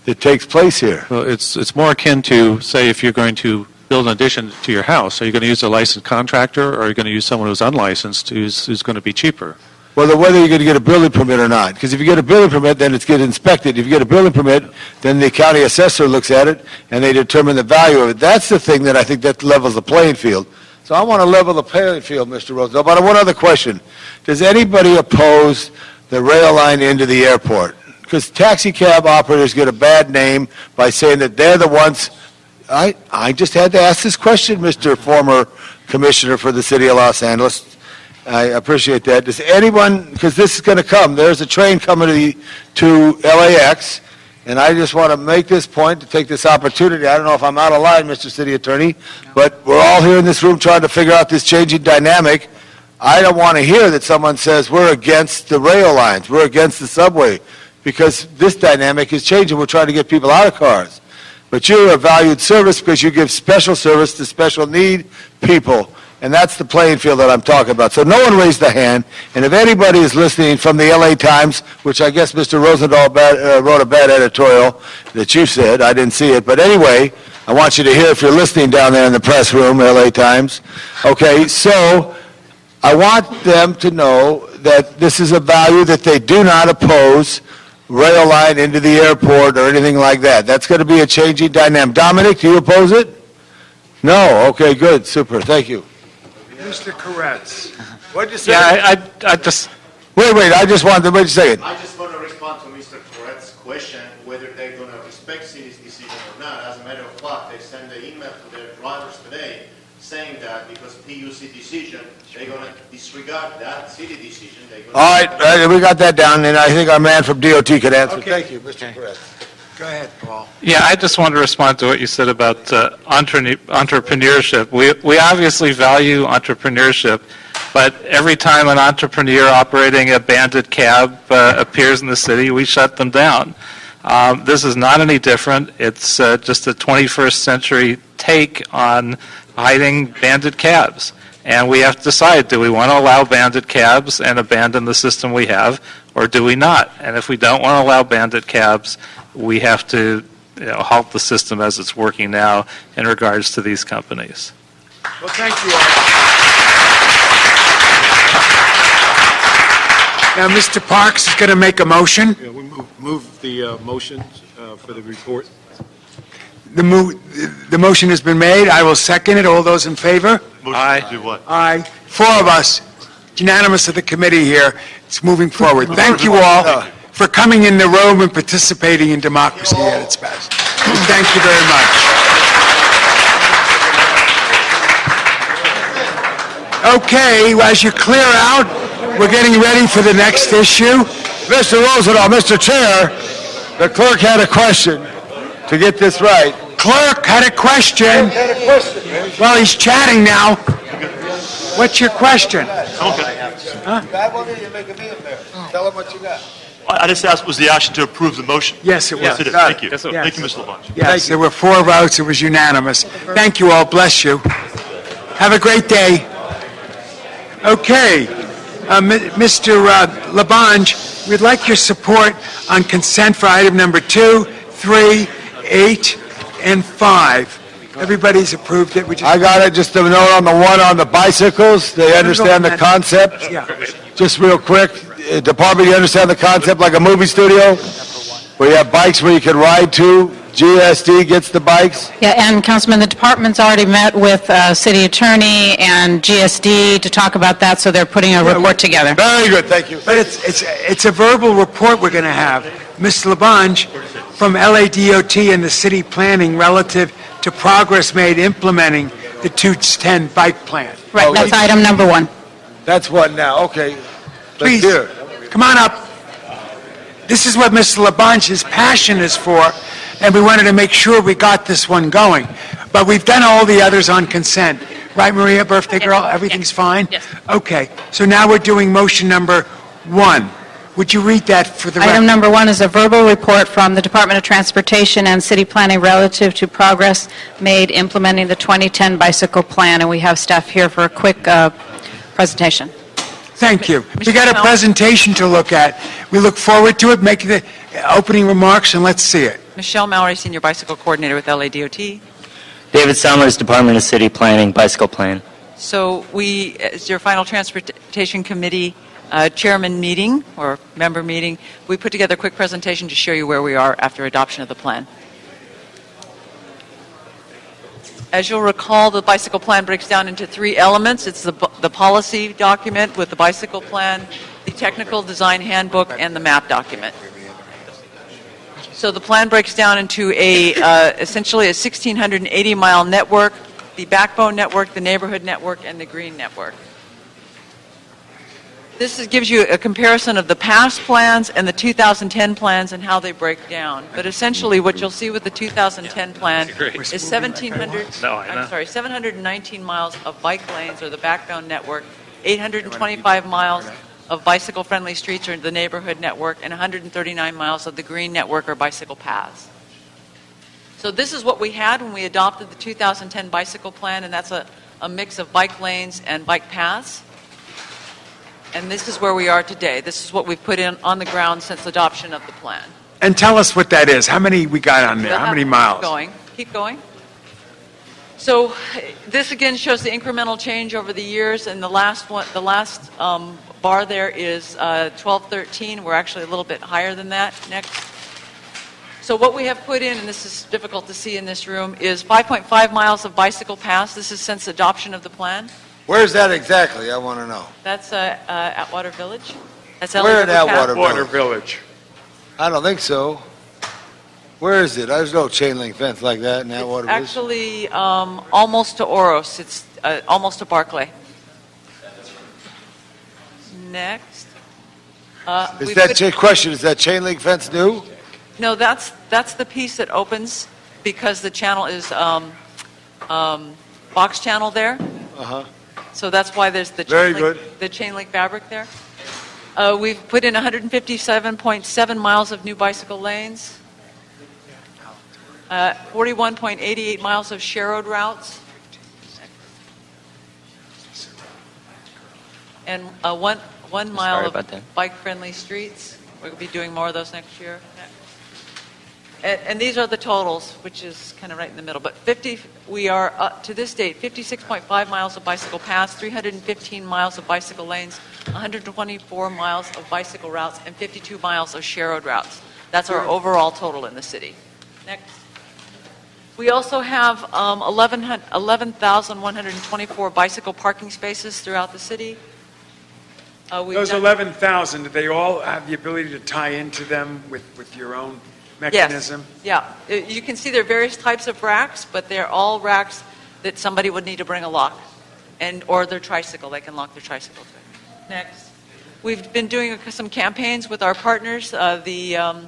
that takes place here? Well, it's more akin to, say, if you're going to build an addition to your house, are you going to use a licensed contractor, or are you going to use someone who's unlicensed who's going to be cheaper? Well, whether you're going to get a building permit or not. Because if you get a building permit, then it's get inspected. If you get a building permit, then the county assessor looks at it, and they determine the value of it. That's the thing that I think that levels the playing field. So I want to level the playing field, Mr. Roosevelt. But one other question. Does anybody oppose the rail line into the airport? Because taxi cab operators get a bad name by saying that they're the ones. I just had to ask this question, Mr. Former Commissioner for the City of Los Angeles. I appreciate that. Does anyone, because this is going to come, there's a train coming to LAX, and I just want to make this point, to take this opportunity. I don't know if I'm out of line, Mr. City Attorney, but we're all here in this room trying to figure out this changing dynamic. I don't want to hear that someone says we're against the rail lines, we're against the subway, because this dynamic is changing. We're trying to get people out of cars. But you're a valued service because you give special service to special need people. And that's the playing field that I'm talking about. So no one raised a hand. And if anybody is listening from the LA Times, which I guess Mr. Rosendahl wrote a bad editorial that you said, I didn't see it. But anyway, I want you to hear if you're listening down there in the press room, LA Times. Okay, so I want them to know that this is a value, that they do not oppose rail line into the airport or anything like that. That's going to be a changing dynamic. Dominic, do you oppose it? No? Okay, good. Super. Thank you. Mr. Koretz. What did you say? Yeah, I just... Wait, I just wanted to wait a second. I just want to respond to Mr. Koretz's question, whether they're going to respect city's decision or not. As a matter of fact, they sent an email to their drivers today saying that because PUC decision, they're going to disregard that city decision. All right, we got that down, and I think our man from DOT could answer. Okay. Thank you, Mr. Koretz. Go ahead, Paul. Yeah, I just want to respond to what you said about entrepreneurship. We obviously value entrepreneurship, but every time an entrepreneur operating a bandit cab appears in the city, we shut them down. This is not any different. It's just a 21st century take on hiding bandit cabs. And we have to decide, do we want to allow bandit cabs and abandon the system we have, or do we not? And if we don't want to allow bandit cabs, we have to halt the system as it's working now in regards to these companies. Well, thank you all. Now, Mr. Parks is going to make a motion. Yeah, we move the motion for the report. The motion has been made. I will second it. All those in favor? Aye. Do what? Aye. 4 of us, unanimous of the committee here. It's moving forward. Thank you all for coming in the room and participating in democracy at its best. Thank you very much. Okay, as you clear out, we're getting ready for the next issue. Mr. Rosendahl, Mr. Chair, the clerk had a question to get this right. Clerk had a question. Well, he's chatting now. What's your question? Huh? I wanted you to make a meal there. Tell him what you got. I just asked, was the action to approve the motion? Yes, it was. Yes, it is. Got Thank you. Yes. Thank you, Mr. LaBonge. Yes, there were 4 votes. It was unanimous. Thank you all. Bless you. Have a great day. Okay. Mr. LaBonge, we'd like your support on consent for item number 2, 3, 8, and 5. Everybody's approved it. I got it. Just a note on the one on the bicycles. They understand the concept. Yeah. Just real quick, department, you understand the concept like a movie studio where you have bikes where you can ride to. GSD gets the bikes. Yeah, and Councilman, the department's already met with city attorney and GSD to talk about that, so they're putting a report together. Very good, thank you. But it's a verbal report we're going to have. Mr. LaBonge, from LADOT and the city planning relative to progress made implementing the 210 bike plan. Right, that's item number 1. That's one now, okay. Please, come on up. This is what Mr. LaBonge's passion is for, and we wanted to make sure we got this one going. But we've done all the others on consent. Right, Maria, birthday girl? Everything's fine? Yes. Okay, so now we're doing motion number 1. Would you read that for the record? Item number 1 is a verbal report from the Department of Transportation and City Planning relative to progress made implementing the 2010 bicycle plan, and we have staff here for a quick presentation. Thank you. We got a presentation to look at. We look forward to it. Make the opening remarks, and let's see it. Michelle Mallory, Senior Bicycle Coordinator with LADOT. David Summers, Department of City Planning, Bicycle Plan. So we, as your final Transportation Committee chairman meeting or member meeting, we put together a quick presentation to show you where we are after adoption of the plan. As you'll recall, the bicycle plan breaks down into 3 elements. It's the policy document with the bicycle plan, the technical design handbook, and the map document. So the plan breaks down into essentially a 1,680-mile network, the backbone network, the neighborhood network, and the green network. This gives you a comparison of the past plans and the 2010 plans and how they break down. But essentially, what you'll see with the 2010 plan is 719 miles of bike lanes or the backbone network, 825 miles of bicycle-friendly streets or the neighborhood network, and 139 miles of the green network or bicycle paths. So this is what we had when we adopted the 2010 bicycle plan, and that's a mix of bike lanes and bike paths. And this is where we are today. This is what we've put in on the ground since adoption of the plan. And tell us what that is. How many we got on there? How many miles? Keep going. So this again shows the incremental change over the years, and the last bar there is 1213. We're actually a little bit higher than that. Next. So what we have put in, and this is difficult to see in this room, is 5.5 miles of bicycle paths. This is since adoption of the plan. Where's that exactly? I want to know. That's Atwater Village. That's Where at Atwater Village? I don't think so. Where is it? There's no chain link fence like that in Atwater Village. Actually, almost to Oros. It's almost to Barclay. Next. Is that chain link fence new? No, that's the piece that opens because the channel is box channel there. Uh-huh. So that's why there's the chain link fabric there. We've put in 157.7 miles of new bicycle lanes, 41.88 miles of share road routes, and 1 mile of bike-friendly streets. We'll be doing more of those next year. And these are the totals, which is kind of right in the middle. But we are, to this date, 56.5 miles of bicycle paths, 315 miles of bicycle lanes, 124 miles of bicycle routes, and 52 miles of share road routes. That's our overall total in the city. Next. We also have 11,124 bicycle parking spaces throughout the city. Those 11,000, do they all have the ability to tie into them with your own mechanism? Yes. Yeah. You can see there are various types of racks, but they're all racks that somebody would need to bring a lock or their tricycle. They can lock their tricycle to it. Next. We've been doing some campaigns with our partners. The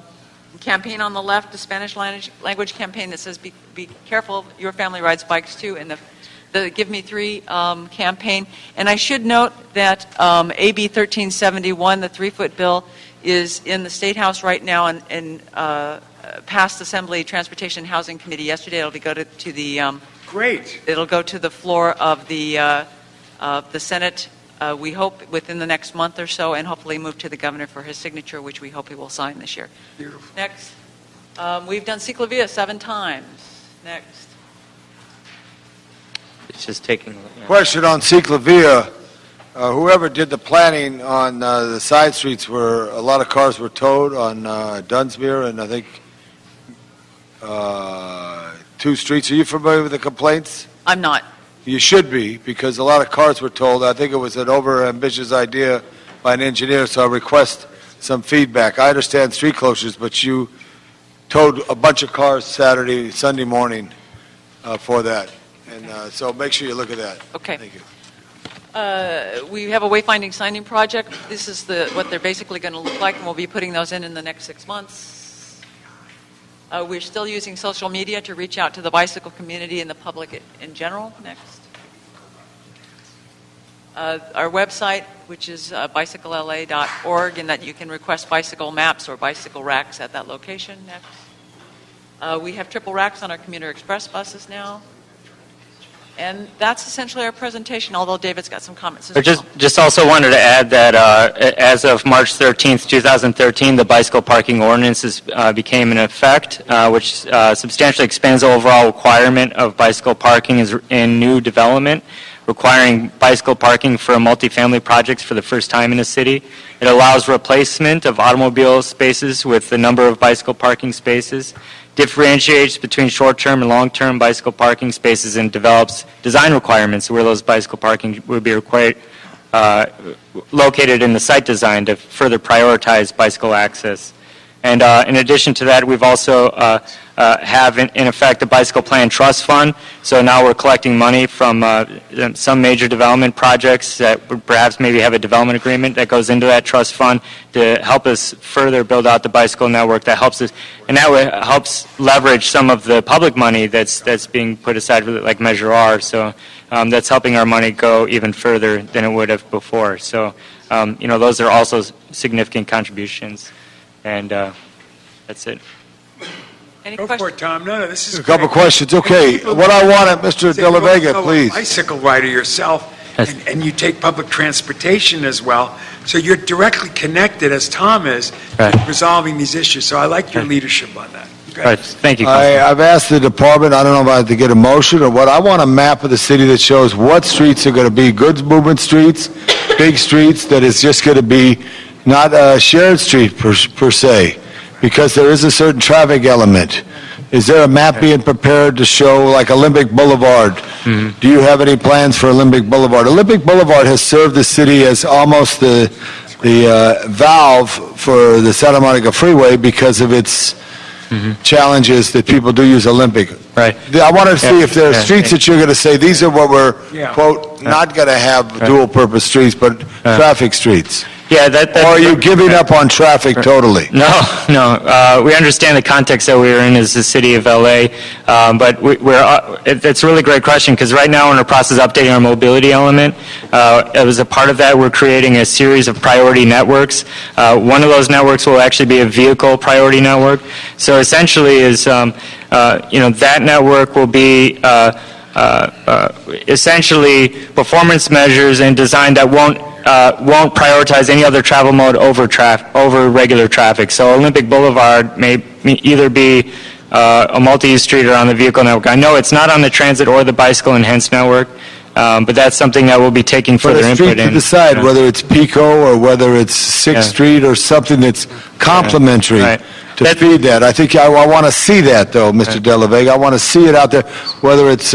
campaign on the left, the Spanish language campaign that says, be careful, your family rides bikes too, and the Give Me 3 campaign. And I should note that AB 1371, the 3-foot bill, is in the State House right now and passed Assembly Transportation Housing Committee yesterday. It'll go to the It'll go to the floor of the Senate. We hope within the next month or so, and hopefully move to the governor for his signature, which we hope he will sign this year. Beautiful. Next, we've done Ciclovia 7 times. Next. It's just taking. Question on Ciclovia. Whoever did the planning on the side streets where a lot of cars were towed on Dunsmuir and I think 2 streets. Are you familiar with the complaints? I'm not. You should be, because a lot of cars were towed. I think it was an over-ambitious idea by an engineer, so I request some feedback. I understand street closures, but you towed a bunch of cars Sunday morning for that. And so make sure you look at that. Okay. Thank you. We have a wayfinding signing project. This is what they're basically going to look like, and we'll be putting those in the next 6 months. We're still using social media to reach out to the bicycle community and the public in general. Next. Our website, which is bicyclela.org, and that you can request bicycle maps or bicycle racks at that location. Next. We have triple racks on our commuter express buses now. And that's essentially our presentation, although David's got some comments as well. Just also wanted to add that as of March 13th, 2013, the bicycle parking ordinance became in effect, which substantially expands the overall requirement of bicycle parking in new development, requiring bicycle parking for multifamily projects for the first time in the city. It allows replacement of automobile spaces with the number of bicycle parking spaces, differentiates between short-term and long-term bicycle parking spaces, and develops design requirements where those bicycle parking would be required, located in the site design to further prioritize bicycle access. And in addition to that, we've also have in effect a bicycle plan trust fund. So now we're collecting money from some major development projects that would perhaps maybe have a development agreement that goes into that trust fund to help us further build out the bicycle network. That helps us, and that helps leverage some of the public money that's being put aside, like Measure R. So that's helping our money go even further than it would have before. So those are also significant contributions. And that's it. Any Go for it, Tom. No, this is A couple great. questions. Okay, what I want, Mr. De La Vega, please. A bicycle rider yourself, and you take public transportation as well, so you're directly connected, as Tom is, Right. to resolving these issues. So I like your leadership on that. Go Right. ahead. Thank you. I've asked the department, I don't know if I have to get a motion or what, I want a map of the city that shows what streets are going to be goods movement streets, big streets, that is just going to be not a shared street per se, because there is a certain traffic element. Is there a map being prepared to show, like Olympic Boulevard? Mm-hmm. Do you have any plans for Olympic Boulevard? Olympic Boulevard has served the city as almost the valve for the Santa Monica Freeway because of its challenges that people do use Olympic. Right. I want to see if there are Yeah. streets that you're going to say, these are what we're, Yeah. quote, not going to have dual-purpose streets, but traffic streets. Yeah, Or are you giving up on traffic totally? No. We understand the context that we're in as the city of LA, but it's a really great question because right now we're in the process of updating our mobility element. As a part of that, we're creating a series of priority networks. One of those networks will actually be a vehicle priority network. So essentially, that network will be essentially performance measures and design that won't prioritize any other travel mode over regular traffic. So Olympic Boulevard may either be a multi-use street or on the vehicle network. I know it's not on the transit or the bicycle enhanced network, but that's something that we'll be taking further input in. For the street to decide whether it's Pico or whether it's 6th Street or something that's complementary to feed that. I think I want to see that, though, Mr. De La Vega. I want to see it out there, whether it's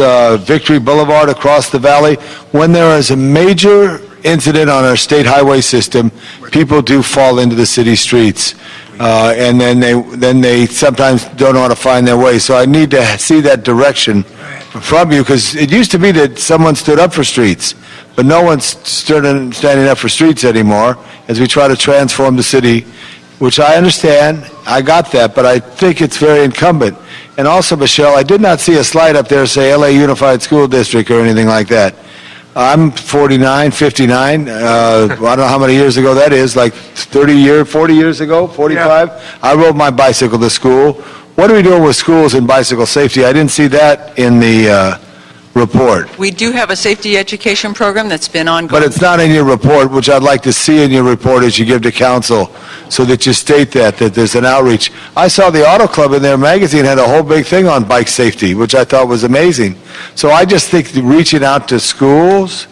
Victory Boulevard across the valley. When there is a major incident on our state highway system, people do fall into the city streets, and then they sometimes don't know how to find their way. So I need to see that direction from you, because it used to be that someone stood up for streets, but no one's standing up for streets anymore as we try to transform the city, which I understand. I got that, but I think it's very incumbent. And also, Michelle, I did not see a slide up there say LA Unified School District or anything like that. I'm 49, 59. I don't know how many years ago that is, like 40 years ago, 45. Yeah. I rode my bicycle to school. What are we doing with schools and bicycle safety? I didn't see that in the report. We do have a safety education program that's been ongoing. But it's not in your report, which I'd like to see in your report as you give to council, so that you state that there's an outreach. I saw the Auto Club in their magazine had a whole big thing on bike safety, which I thought was amazing. So I just think reaching out to schools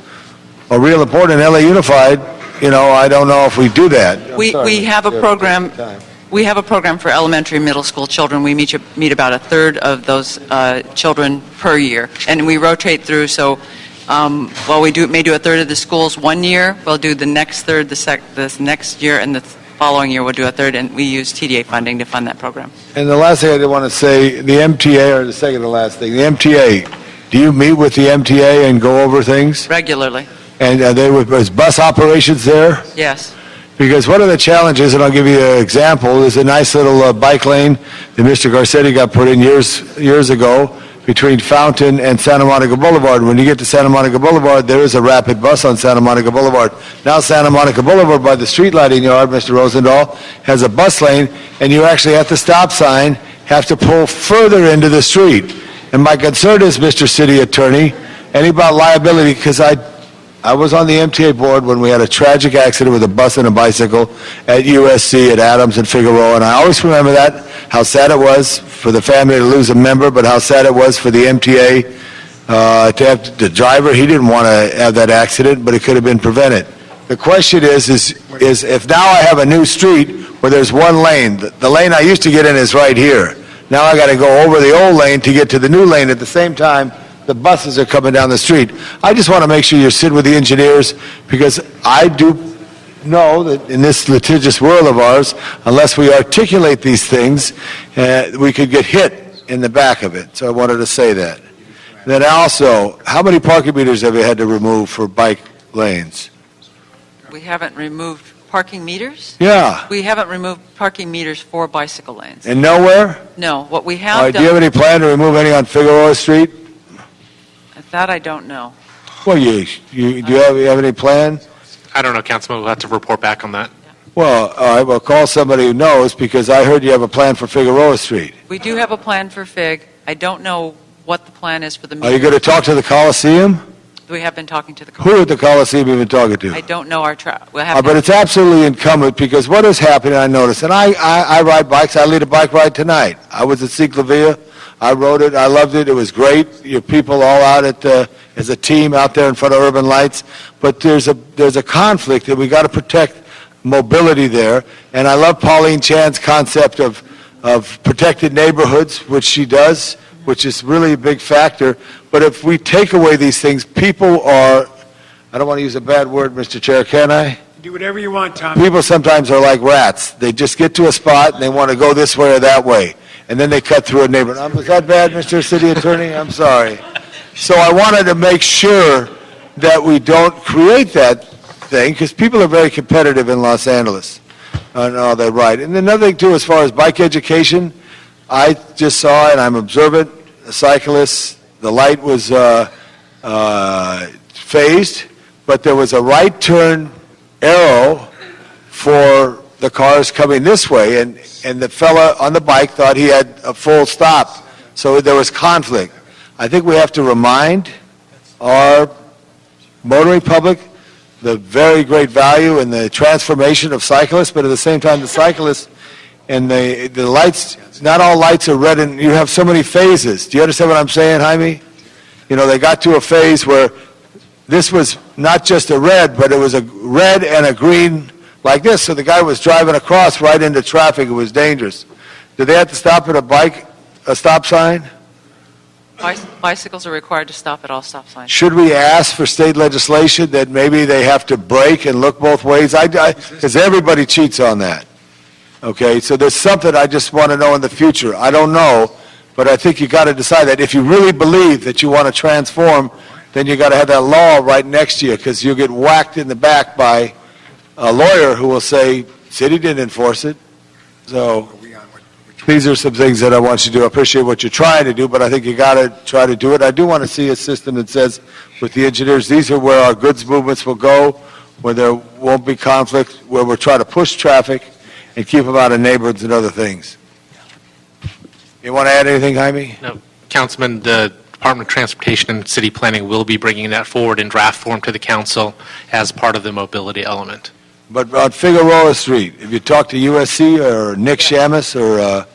are real important. In LA Unified, I don't know if we do that. We have a program. We have a program for elementary and middle school children. We meet about a third of those children per year, and we rotate through. So while we may do a third of the schools one year, we'll do the next third the next year, and the following year we'll do a third, and we use TDA funding to fund that program. And the last thing I did want to say, the MTA, or the second to last thing, the MTA, do you meet with the MTA and go over things? Regularly. And is bus operations there? Yes. Because one of the challenges, and I'll give you an example, is a nice little bike lane that Mr. Garcetti got put in years ago between Fountain and Santa Monica Boulevard. When you get to Santa Monica Boulevard, there is a rapid bus on Santa Monica Boulevard. Now Santa Monica Boulevard by the street lighting yard, Mr. Rosendahl, has a bus lane, and you actually at the stop sign have to pull further into the street. And my concern is, Mr. City Attorney, and about liability, because I was on the MTA board when we had a tragic accident with a bus and a bicycle at USC at Adams and Figueroa, and I always remember that, how sad it was for the family to lose a member, but how sad it was for the MTA to have the driver. He didn't want to have that accident, but it could have been prevented. The question is if now I have a new street where there's one lane, the lane I used to get in is right here. Now I got to go over the old lane to get to the new lane. At the same time, the buses are coming down the street. I just want to make sure you're sitting with the engineers, because I do know that in this litigious world of ours, unless we articulate these things, we could get hit in the back of it. So I wanted to say that. Then also, how many parking meters have you had to remove for bike lanes? We haven't removed parking meters? Yeah. We haven't removed parking meters for bicycle lanes. And nowhere? No. What we have All right, done... do you have any plan to remove any on Figueroa Street? That I don't know. Well, do you have any plan? I don't know, Councilman. We'll have to report back on that. Well, all right, well, call somebody who knows, because I heard you have a plan for Figueroa Street. We do have a plan for FIG. I don't know what the plan is for the Are you going to talk to the Coliseum? We have been talking to the Who at the Coliseum have you been talking to? I don't know our But it's absolutely incumbent, because what is happening, I noticed, and I ride bikes. I lead a bike ride tonight. I was at Ciclavia. I rode it. I loved it. It was great. Your people all out as a team out there in front of Urban Lights. But there's a conflict, and we got to protect mobility there. And I love Pauline Chan's concept of protected neighborhoods, which she does, which is really a big factor. But if we take away these things, people are, I don't want to use a bad word, Mr. Chair, can I? Do whatever you want, Tom. People sometimes are like rats. They just get to a spot and they want to go this way or that way. And then they cut through a neighborhood. Was that bad, Mr. City Attorney? I'm sorry. So I wanted to make sure that we don't create that thing, because people are very competitive in Los Angeles on all that ride. And another thing, too, as far as bike education, I just saw, and I'm observant, cyclists, the light was phased, but there was a right turn arrow for the cars coming this way, and the fella on the bike thought he had a full stop, so there was conflict. I think we have to remind our motoring public the very great value and the transformation of cyclists, but at the same time the cyclists and the lights, not all lights are red, and you have so many phases. Do you understand what I'm saying, Jaime? You know, they got to a phase where this was not just a red, but it was a red and a green like this, so the guy was driving across right into traffic. It was dangerous. Did they have to stop at a stop sign? Bicycles are required to stop at all stop signs. Should we ask for state legislation that maybe they have to brake and look both ways? Because everybody cheats on that. Okay, so there's something I just want to know in the future. I don't know, but I think you got to decide that. If you really believe that you want to transform, then you got to have that law right next to you, because you'll get whacked in the back by a lawyer who will say, city didn't enforce it. So these are some things that I want you to do. I appreciate what you're trying to do, but I think you got to try to do it. I do want to see a system that says, with the engineers, these are where our goods movements will go, where there won't be conflict, where we're trying to push traffic and keep them out of neighborhoods and other things. You want to add anything, Jaime? No. Councilman, the Department of Transportation and City Planning will be bringing that forward in draft form to the council as part of the mobility element. But on Figueroa Street, if you talk to USC or Nick Shamus or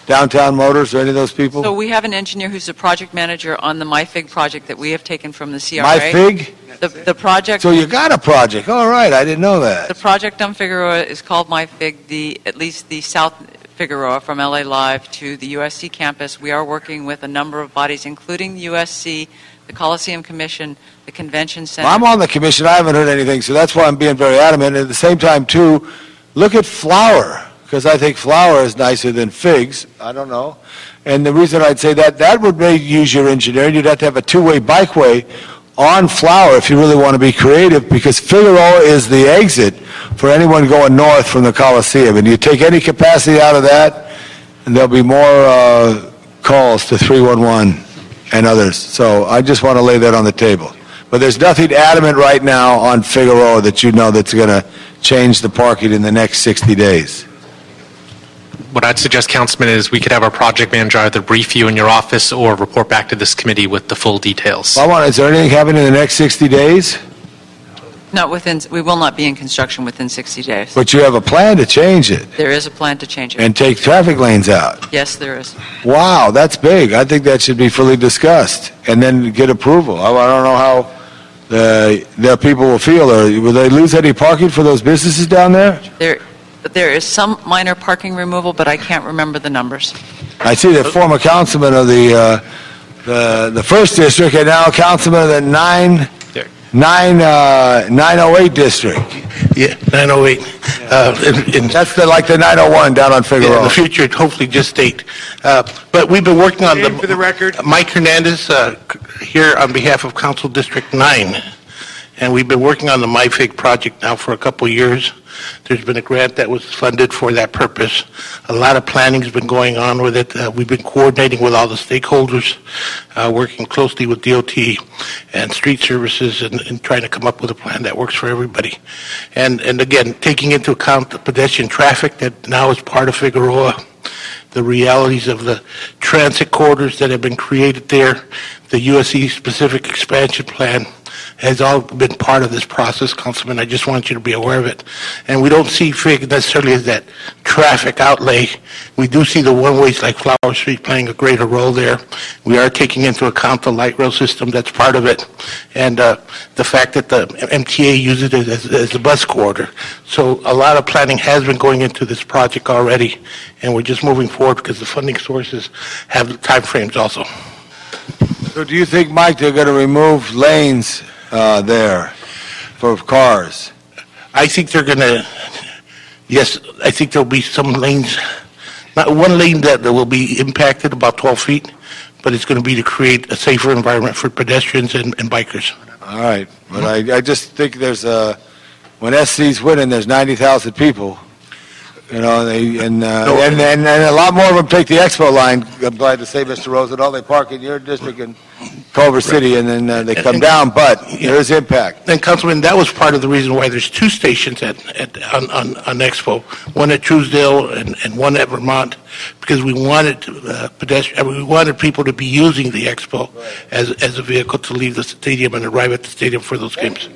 Downtown Motors or any of those people? So we have an engineer who's a project manager on the MyFig project that we have taken from the CRA. MyFig? The project. So you got a project. All right, I didn't know that. The project on Figueroa is called MyFig, at least the South Figueroa from LA Live to the USC campus. We are working with a number of bodies, including USC, the Coliseum Commission, the Convention Center. Well, I'm on the commission. I haven't heard anything, so that's why I'm being very adamant. And at the same time, too, look at flour, because I think flour is nicer than figs. I don't know. And the reason I'd say that would maybe use your engineering. You'd have to have a two-way bikeway on Flower if you really want to be creative, because Figueroa is the exit for anyone going north from the Coliseum. And you take any capacity out of that, and there'll be more calls to 311 and others. So I just want to lay that on the table. But there's nothing adamant right now on Figueroa that you know that's going to change the parking in the next 60 days. What I'd suggest, Councilman, is we could have our project manager either brief you in your office or report back to this committee with the full details. Is there anything happening in the next 60 days? Not within, we will not be in construction within 60 days. But you have a plan to change it There is a plan to change it. and take traffic lanes out. Yes, there is. Wow, that's big. I think that should be fully discussed and then get approval. I don't know how the people will feel. Or will they lose any parking for those businesses down there? There is some minor parking removal, but I can't remember the numbers. I see the former councilman of the first district and now councilman of the 908 district. Yeah, 908. That's like the 901 down on Figueroa. Yeah, the future, hopefully just state. But we've been working on For the record. Mike Hernandez here on behalf of Council District 9. And we've been working on the MyFig project now for a couple of years. There's been a grant that was funded for that purpose. A lot of planning has been going on with it. We've been coordinating with all the stakeholders, working closely with DOT and street services and trying to come up with a plan that works for everybody. And again, taking into account the pedestrian traffic that now is part of Figueroa, the realities of the transit corridors that have been created there, the USC specific expansion plan, has all been part of this process, Councilman. I just want you to be aware of it. And we don't see FIG necessarily as that traffic outlay. We do see the one-ways like Flower Street playing a greater role there. We are taking into account the light rail system that's part of it, and the fact that the MTA uses it as a bus corridor. So a lot of planning has been going into this project already, and we're just moving forward because the funding sources have the time frames also. So do you think, Mike, they're going to remove lanes there for cars? I think they're going to, yes, I think there'll be some lanes, not one lane that will be impacted, about 12 feet, but it's going to be to create a safer environment for pedestrians and bikers. All right, but I just think there's when SC's winning, there's 90,000 people, you know, and a lot more of them take the expo line. I'm glad to say, Mr. Rosendahl, they park in your district in Culver City, and then they come down, but there is impact. And Councilman, that was part of the reason why there's two stations on Expo, one at Truesdale and one at Vermont, because we wanted we wanted people to be using the Expo as a vehicle to leave the stadium and arrive at the stadium for those games.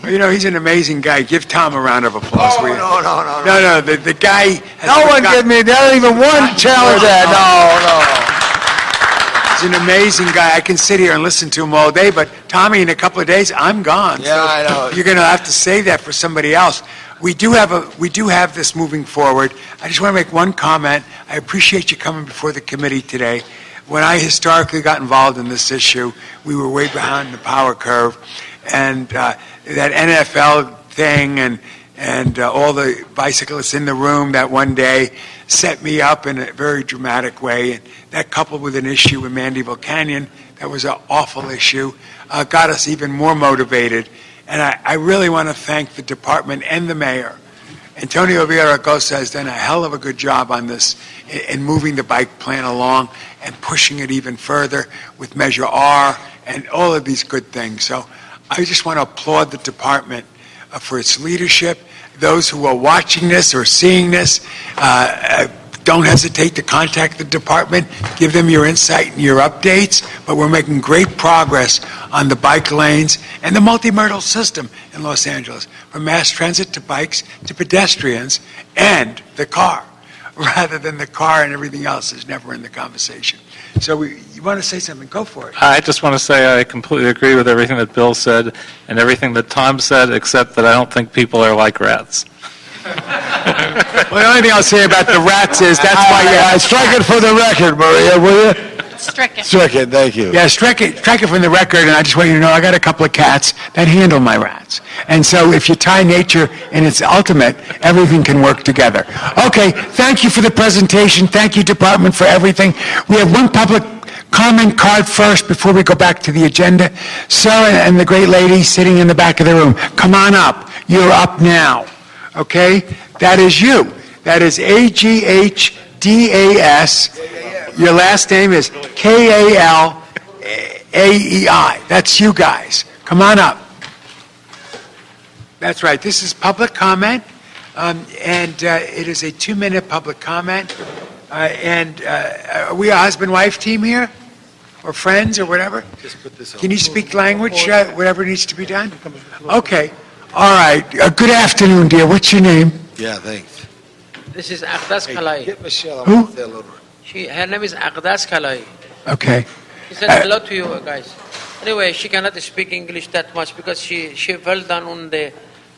Well, you know, he's an amazing guy. Give Tom a round of applause. Oh, no. No, the guy has No one give me, not even one challenge that. No. He's an amazing guy. I can sit here and listen to him all day, but Tommy, in a couple of days, I'm gone. Yeah, I know. You're going to have to save that for somebody else. We do have this moving forward. I just want to make one comment. I appreciate you coming before the committee today. When I historically got involved in this issue, we were way behind the power curve, and that NFL thing and all the bicyclists in the room that one day set me up in a very dramatic way. And that, coupled with an issue in Mandeville Canyon, that was an awful issue, got us even more motivated. And I really want to thank the department and the mayor. Antonio Villaraigosa has done a hell of a good job on this in moving the bike plan along and pushing it even further with Measure R and all of these good things. So I just want to applaud the department for its leadership. Those who are watching this or seeing this, don't hesitate to contact the department, give them your insight and your updates, but we're making great progress on the bike lanes and the multimodal system in Los Angeles, from mass transit to bikes to pedestrians and the car, rather than the car and everything else is never in the conversation. So you want to say something? Go for it. I just want to say I completely agree with everything that Bill said and everything that Tom said, except that I don't think people are like rats. Well, the only thing I'll say about the rats is that's why you strike it for the record, Maria, will you? Strike it. Strike it, thank you. Yeah, strike it from the record, and I just want you to know I got a couple of cats that handle my rats. And so if you tie nature in its ultimate, everything can work together. Okay, thank you for the presentation. Thank you, Department, for everything. We have one public comment card first before we go back to the agenda. Sarah and the great lady sitting in the back of the room, come on up. You're up now, okay? That is you. That is Aghdas. Your last name is Kalaei. That's you guys. Come on up. That's right. This is public comment, and it is a 2-minute public comment. Are we a husband-wife team here? Or friends or whatever? Can you speak language, whatever needs to be done? Okay. All right. Good afternoon, dear. What's your name? Yeah, thanks. This is Aqdas Kalai. Get Michelle. Who? Her name is Aqdas Kalai. Okay. She said hello to you guys. Anyway, she cannot speak English that much because she fell down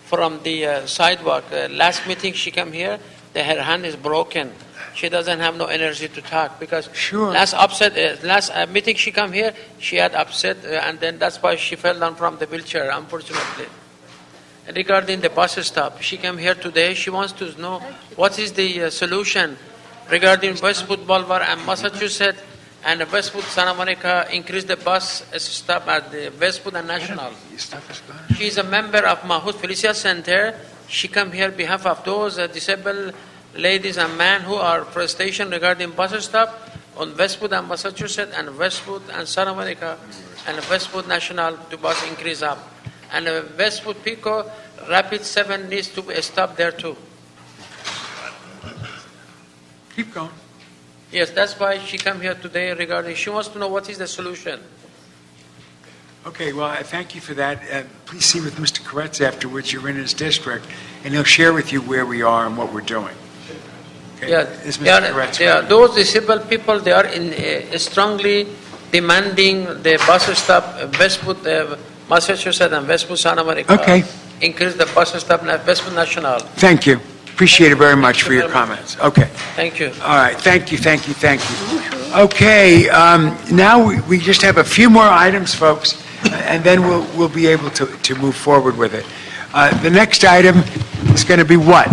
from the sidewalk. Last meeting she came here, her hand is broken. She doesn't have no energy to talk because last meeting she come here, she had upset, and then that's why she fell down from the wheelchair, unfortunately. Regarding the bus stop, she came here today. She wants to know what is the solution regarding Westwood Boulevard and Massachusetts and Westwood Santa Monica increase the bus stop at the Westwood and National. She is a member of Mahmoud Felicia Center. She come here on behalf of those disabled ladies and men who are frustration regarding bus stop on Westwood and Massachusetts and Westwood and Santa Monica and Westwood National to bus increase up. And Westwood Pico, Rapid 7 needs to stop there too. Keep going. Yes, that's why she come here today regarding, she wants to know what is the solution. Okay, well, I thank you for that. Please see with Mr. Koretz afterwards. You're in his district, and he'll share with you where we are and what we're doing. Okay? Yeah, Is Mr. Koretz ready? those disabled people, they are strongly demanding the bus stop, Westwood, Massachusetts and Westwood Santa Monica. Okay. Increase the bus stop at Westwood National. Thank you. Appreciate it very much for your comments. Okay. Thank you. All right. Thank you. Okay. Now we just have a few more items, folks, and then we'll be able to move forward with it. The next item is going to be what?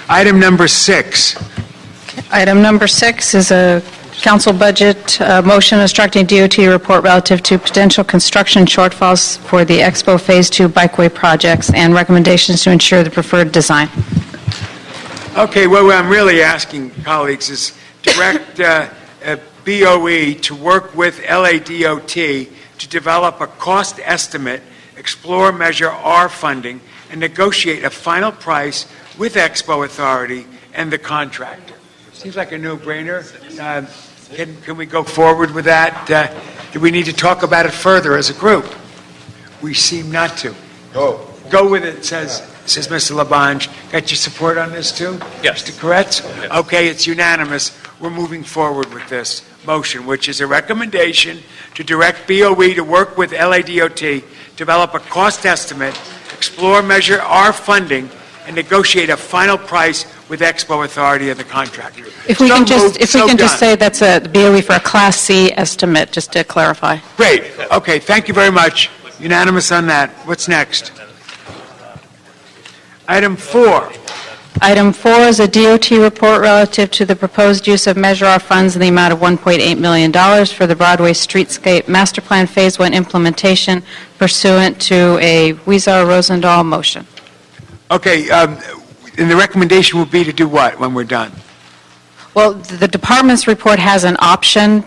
Item number 6. Item number 6 is a council budget motion instructing DOT to report relative to potential construction shortfalls for the Expo Phase 2 bikeway projects and recommendations to ensure the preferred design. Okay, well, what I'm really asking, colleagues, is direct BOE to work with LADOT to develop a cost estimate, explore Measure R funding, and negotiate a final price with Expo Authority and the contractor. Seems like a no-brainer. Can we go forward with that? Do we need to talk about it further as a group? We seem not to. Go with it, says Mr. Labange. Got your support on this too? Yes. Mr. Koretz? Yes. Okay, it's unanimous. We're moving forward with this motion, which is a recommendation to direct BOE to work with LADOT, develop a cost estimate, explore Measure R funding, and negotiate a final price with Expo Authority and the contractor. If we can just say that's a BOE for a Class C estimate, just to clarify. Great. Okay, thank you very much. Unanimous on that. What's next? Item 4. Item 4 is a DOT report relative to the proposed use of Measure R funds in the amount of $1.8 million for the Broadway Streetscape Master Plan Phase 1 implementation pursuant to a Weezer-Rosendahl motion. Okay, and the recommendation will be to do what when we're done? Well, the department's report has an option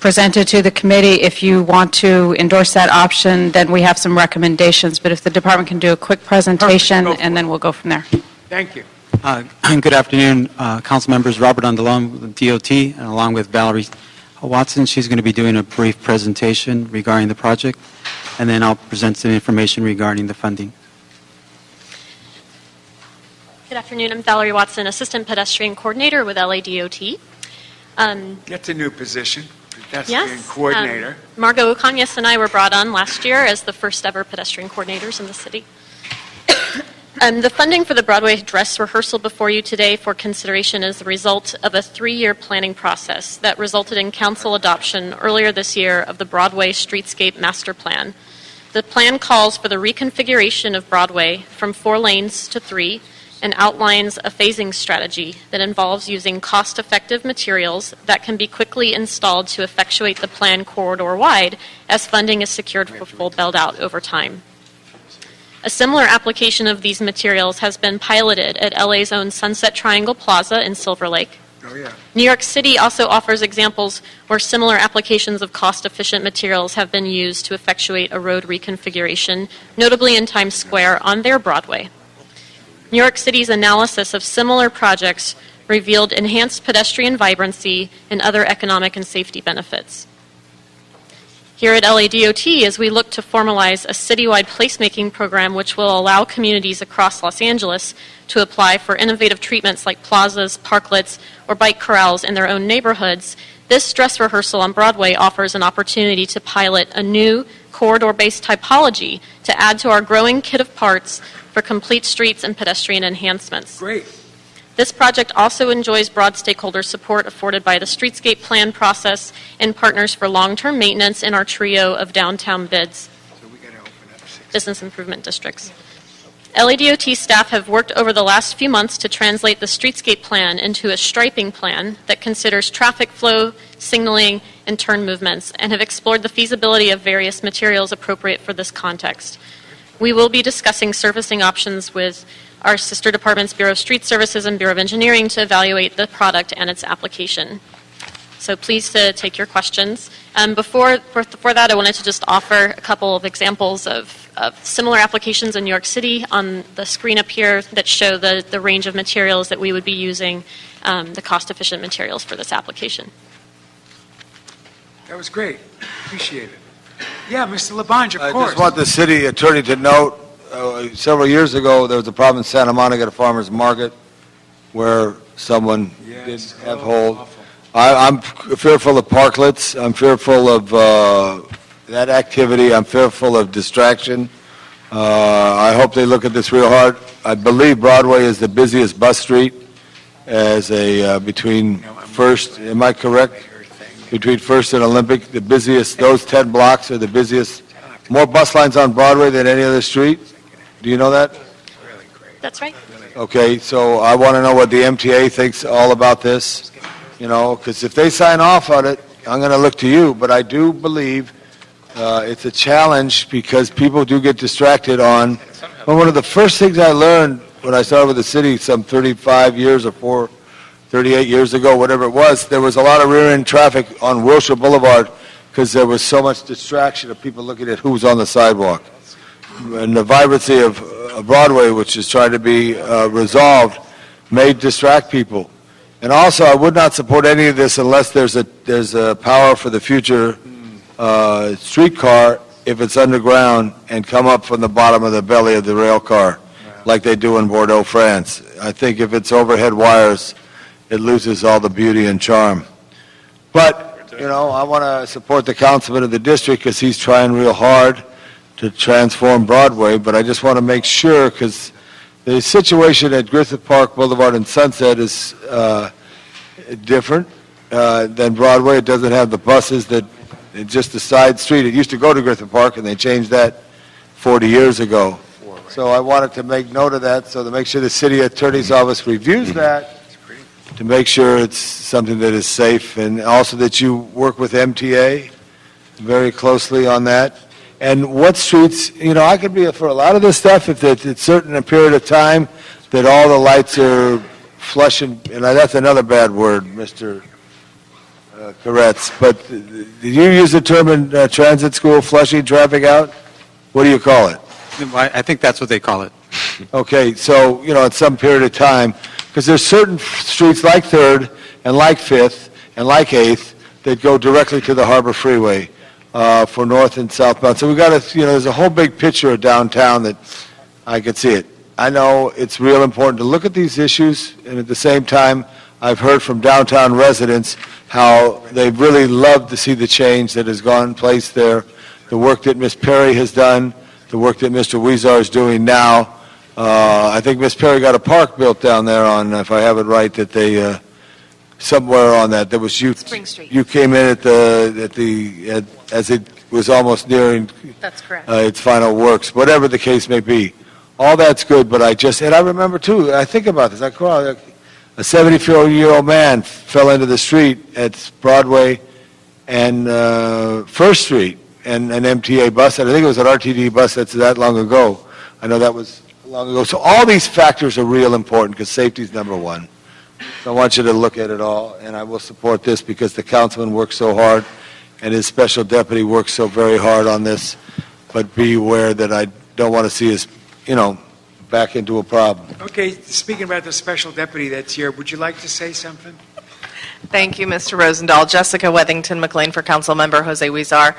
presented to the committee. If you want to endorse that option, then we have some recommendations. But if the department can do a quick presentation, and then we'll go from there. Thank you. Good afternoon, council members. Robert Andalon with DOT, and along with Valerie Watson. She's going to be doing a brief presentation regarding the project, and then I'll present some information regarding the funding. Good afternoon. I'm Valerie Watson, Assistant Pedestrian Coordinator with LADOT. That's a new position. Pedestrian Yes. coordinator. Margot Okanyas and I were brought on last year as the first ever pedestrian coordinators in the city. The funding for the Broadway dress rehearsal before you today for consideration is the result of a 3-year planning process that resulted in council adoption earlier this year of the Broadway Streetscape Master Plan. The plan calls for the reconfiguration of Broadway from 4 lanes to 3 and outlines a phasing strategy that involves using cost-effective materials that can be quickly installed to effectuate the plan corridor-wide as funding is secured for full build-out over time. A similar application of these materials has been piloted at LA's own Sunset Triangle Plaza in Silver Lake. Oh, yeah. New York City also offers examples where similar applications of cost-efficient materials have been used to effectuate a road reconfiguration, notably in Times Square on their Broadway. New York City's analysis of similar projects revealed enhanced pedestrian vibrancy and other economic and safety benefits. Here at LADOT, as we look to formalize a citywide placemaking program which will allow communities across Los Angeles to apply for innovative treatments like plazas, parklets, or bike corrals in their own neighborhoods, this dress rehearsal on Broadway offers an opportunity to pilot a new corridor-based typology to add to our growing kit of parts for complete streets and pedestrian enhancements. Great. This project also enjoys broad stakeholder support afforded by the Streetscape Plan process and partners for long-term maintenance in our trio of downtown bids, business improvement districts. LADOT staff have worked over the last few months to translate the Streetscape Plan into a striping plan that considers traffic flow, signaling, and turn movements, and have explored the feasibility of various materials appropriate for this context. We will be discussing surfacing options with our sister departments, Bureau of Street Services and Bureau of Engineering, to evaluate the product and its application. So please take your questions. Before that, I wanted to just offer a couple of examples of similar applications in New York City on the screen up here that show the range of materials that we would be using, the cost-efficient materials for this application. That was great. Appreciate it. Yeah, Mr. Labange, of I course. just want the city attorney to note, several years ago, there was a problem in Santa Monica at a farmer's market where someone didn't have hold. I'm fearful of parklets. I'm fearful of that activity. I'm fearful of distraction. I hope they look at this real hard. I believe Broadway is the busiest bus street as between First, am I correct? Between First and Olympic, the busiest, those 10 blocks are the busiest. More bus lines on Broadway than any other street. Do you know that? That's right. Okay, so I want to know what the MTA thinks all about this, because if they sign off on it, I'm going to look to you. But I do believe it's a challenge because people do get distracted on. Well, one of the first things I learned when I started with the city some 35 years or 38 years ago, whatever it was, there was a lot of rear-end traffic on Wilshire Boulevard because there was so much distraction of people looking at who's on the sidewalk. And the vibrancy of Broadway, which is trying to be resolved, may distract people. And also, I would not support any of this unless there's a power for the future streetcar if it's underground and come up from the bottom of the belly of the rail car, like they do in Bordeaux, France. I think if it's overhead wires, it loses all the beauty and charm. But, I want to support the councilman of the district because he's trying real hard to transform Broadway, but I just want to make sure, because the situation at Griffith Park, Boulevard, and Sunset is different than Broadway. It doesn't have the buses that, it's just a side street. It used to go to Griffith Park, and they changed that 40 years ago. So I wanted to make note of that, so to make sure the city attorney's office reviews that, to make sure it's something that is safe, and also that you work with MTA very closely on that. And what streets, I could be for a lot of this stuff if it's a certain period of time that all the lights are flushing, and that's another bad word, Mr. Koretz. But did you use the term in transit school, flushing traffic out? What do you call it? I think that's what they call it. Okay, so, at some period of time, because there's certain streets like 3rd and like 5th and like 8th that go directly to the Harbor Freeway. For north and southbound. So we got to, there's a whole big picture of downtown that I could see it. I know it's real important to look at these issues, and at the same time, I've heard from downtown residents how they really love to see the change that has gone place there, the work that Ms. Perry has done, the work that Mr. Weezer is doing now. I think Ms. Perry got a park built down there on, if I have it right, that they somewhere on that. There was you. Spring Street. You came in as it was almost nearing That's correct. its final works, whatever the case may be. All that's good, but and I remember too, I think about this, a 74-year-old man fell into the street at Broadway and First Street, and an MTA bus, and I think it was an RTD bus that's that long ago. I know that was long ago. So all these factors are real important because safety is number one. So I want you to look at it all, and I will support this because the councilman works so hard and his special deputy works so very hard on this, but be aware that I don't want to see us, back into a problem. Okay, speaking about the special deputy that's here, would you like to say something? Thank you, Mr. Rosendahl. Jessica Wethington McLean for Council Member Jose Huizar.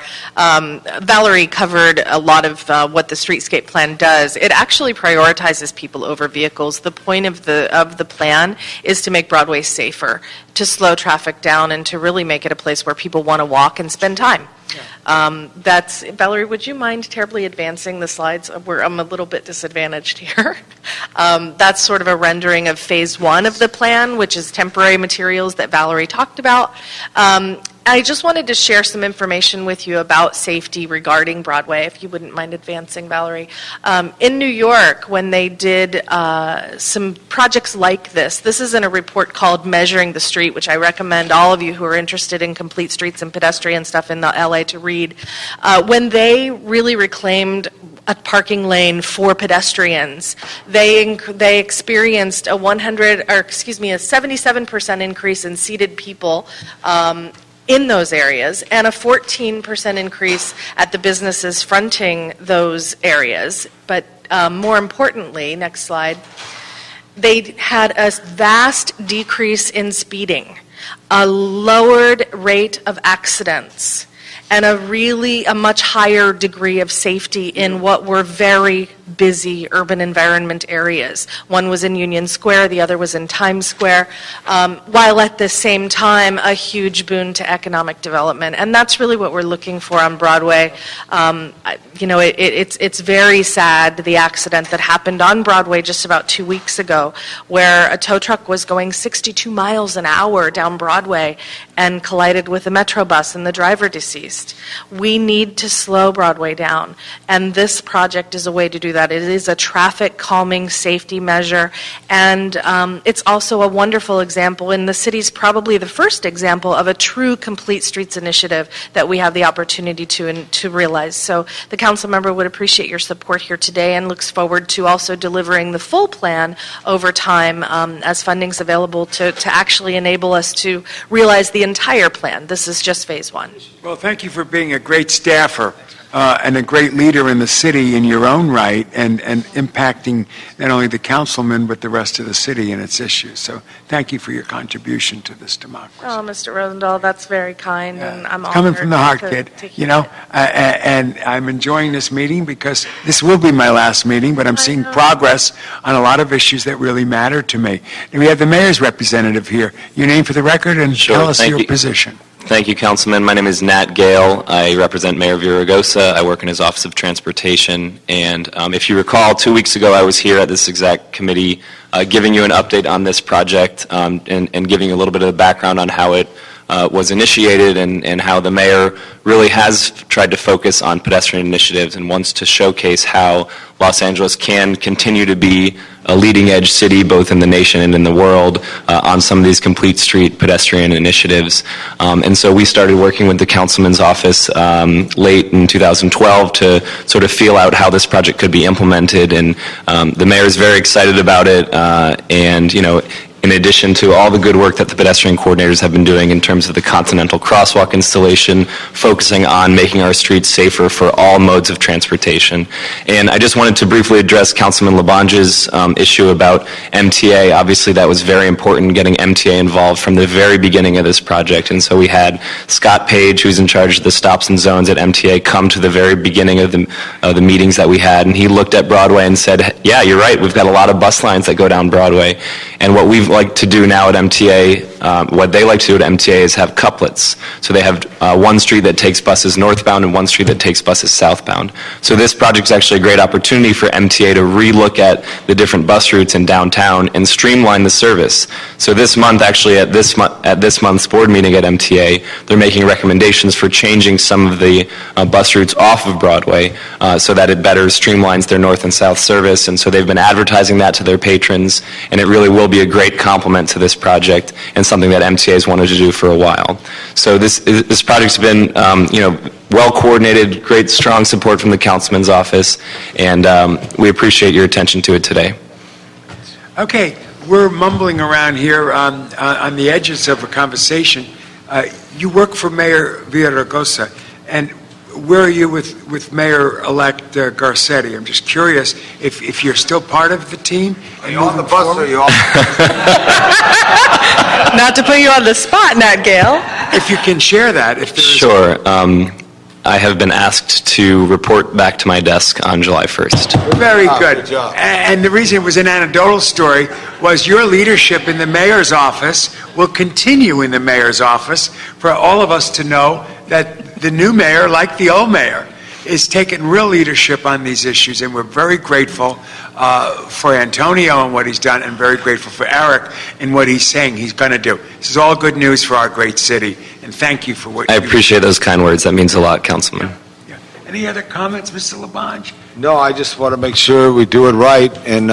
Valerie covered a lot of what the streetscape plan does. It actually prioritizes people over vehicles. The point of the plan is to make Broadway safer, to slow traffic down, and to really make it a place where people want to walk and spend time. Valerie, would you mind terribly advancing the slides? I'm a little bit disadvantaged here. That's sort of a rendering of phase one of the plan, which is temporary materials that Valerie talked about. I just wanted to share some information with you about safety regarding Broadway, if you wouldn't mind advancing, Valerie. In New York, when they did some projects like this is in a report called Measuring the Street, which I recommend all of you who are interested in complete streets and pedestrian stuff in LA to read. When they really reclaimed a parking lane for pedestrians, they experienced a 77% increase in seated people in those areas, and a 14% increase at the businesses fronting those areas. But more importantly, next slide, they had a vast decrease in speeding, a lowered rate of accidents, and a much higher degree of safety in what were very busy urban environment areas. One was in Union Square, the other was in Times Square, while at the same time a huge boon to economic development. And that's really what we're looking for on Broadway. It's very sad, the accident that happened on Broadway just about 2 weeks ago, where a tow truck was going 62 miles an hour down Broadway and collided with a Metro bus and the driver deceased. We need to slow Broadway down, and this project is a way to do that. It is a traffic calming safety measure, and it's also a wonderful example, in the city's probably the first example of a true complete streets initiative that we have the opportunity to realize. So the council member would appreciate your support here today and looks forward to also delivering the full plan over time as funding's available to actually enable us to realize the entire plan. This is just phase one. Well, thank you for being a great staffer and a great leader in the city in your own right, and impacting not only the councilman but the rest of the city and its issues. So thank you for your contribution to this democracy. Oh, Mr. Rosendahl, that's very kind, and I'm Coming from the heart, to kid. hear And I'm enjoying this meeting because this will be my last meeting, but I'm seeing progress on a lot of issues that really matter to me. And we have the mayor's representative here. Your name for the record, and tell us your position. Thank you, Councilman. My name is Nat Gale. I represent Mayor Villaraigosa. I work in his Office of Transportation. And if you recall, 2 weeks ago I was here at this exact committee giving you an update on this project and giving you a little bit of the background on how it was initiated and how the mayor really has tried to focus on pedestrian initiatives and wants to showcase how Los Angeles can continue to be a leading edge city both in the nation and in the world on some of these complete street pedestrian initiatives. And so we started working with the councilman's office late in 2012 to sort of feel out how this project could be implemented, and the mayor is very excited about it, and in addition to all the good work that the pedestrian coordinators have been doing in terms of the Continental Crosswalk installation, focusing on making our streets safer for all modes of transportation. And I just wanted to briefly address Councilman Labange's issue about MTA. Obviously, that was very important, getting MTA involved from the very beginning of this project. And so we had Scott Page, who's in charge of the stops and zones at MTA, come to the very beginning of the meetings that we had. And he looked at Broadway and said, yeah, you're right, we've got a lot of bus lines that go down Broadway. And what we've like to do now at MTA what they like to do at MTA is have couplets. So they have one street that takes buses northbound and one street that takes buses southbound. So this project is actually a great opportunity for MTA to relook at the different bus routes in downtown and streamline the service. So this month, actually at this month's board meeting at MTA, they're making recommendations for changing some of the bus routes off of Broadway so that it better streamlines their north and south service. And so they've been advertising that to their patrons, and it really will be a great complement to this project and something that MTA has wanted to do for a while. So this project's been, well coordinated, great strong support from the councilman's office, and we appreciate your attention to it today. Okay, we're mumbling around here on the edges of a conversation. You work for Mayor Villaraigosa, and where are you with Mayor-elect Garcetti? I'm just curious if you're still part of the team. Are you on the bus or are you off? Not to put you on the spot, Nat Gale. If you can share that. If there's Sure. I have been asked to report back to my desk on July 1st. Very good. And the reason it was an anecdotal story was your leadership in the mayor's office will continue in the mayor's office for all of us to know that the new mayor, like the old mayor, is taking real leadership on these issues, and we're very grateful for Antonio and what he's done, and very grateful for Eric and what he's saying he's going to do. This is all good news for our great city, and thank you for what I appreciate those kind words. That means a lot, Councilman. Yeah. Any other comments, Mr. Labange? No, I just want to make sure we do it right, and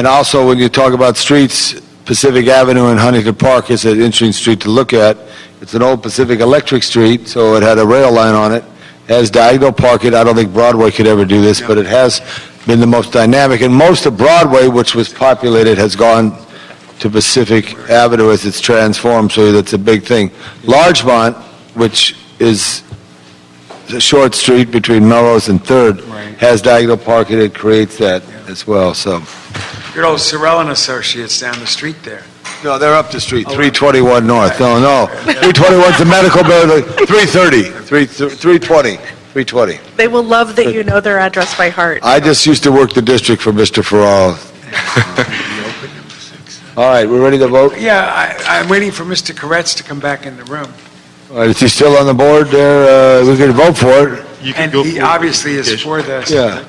also when you talk about streets, Pacific Avenue in Huntington Park is an interesting street to look at. It's an old Pacific Electric street, so it had a rail line on it. It has diagonal parking. I don't think Broadway could ever do this, but it has been the most dynamic. And most of Broadway, which was populated, has gone to Pacific Avenue as it's transformed, so that's a big thing. Larchmont, which is a short street between Melrose and 3rd, has diagonal parking. It creates that as well. So, Your old Sorrell and Associates down the street there. no, they're up the street, 321 North. No, 321's the medical building. 320. They will love that you know their address by heart. I just used to work the district for Mr. Farrar. All right, we're ready to vote? Yeah, I'm waiting for Mr. Koretz to come back in the room. All right, is he still on the board there? We can vote for it. And he obviously is for this. Yeah.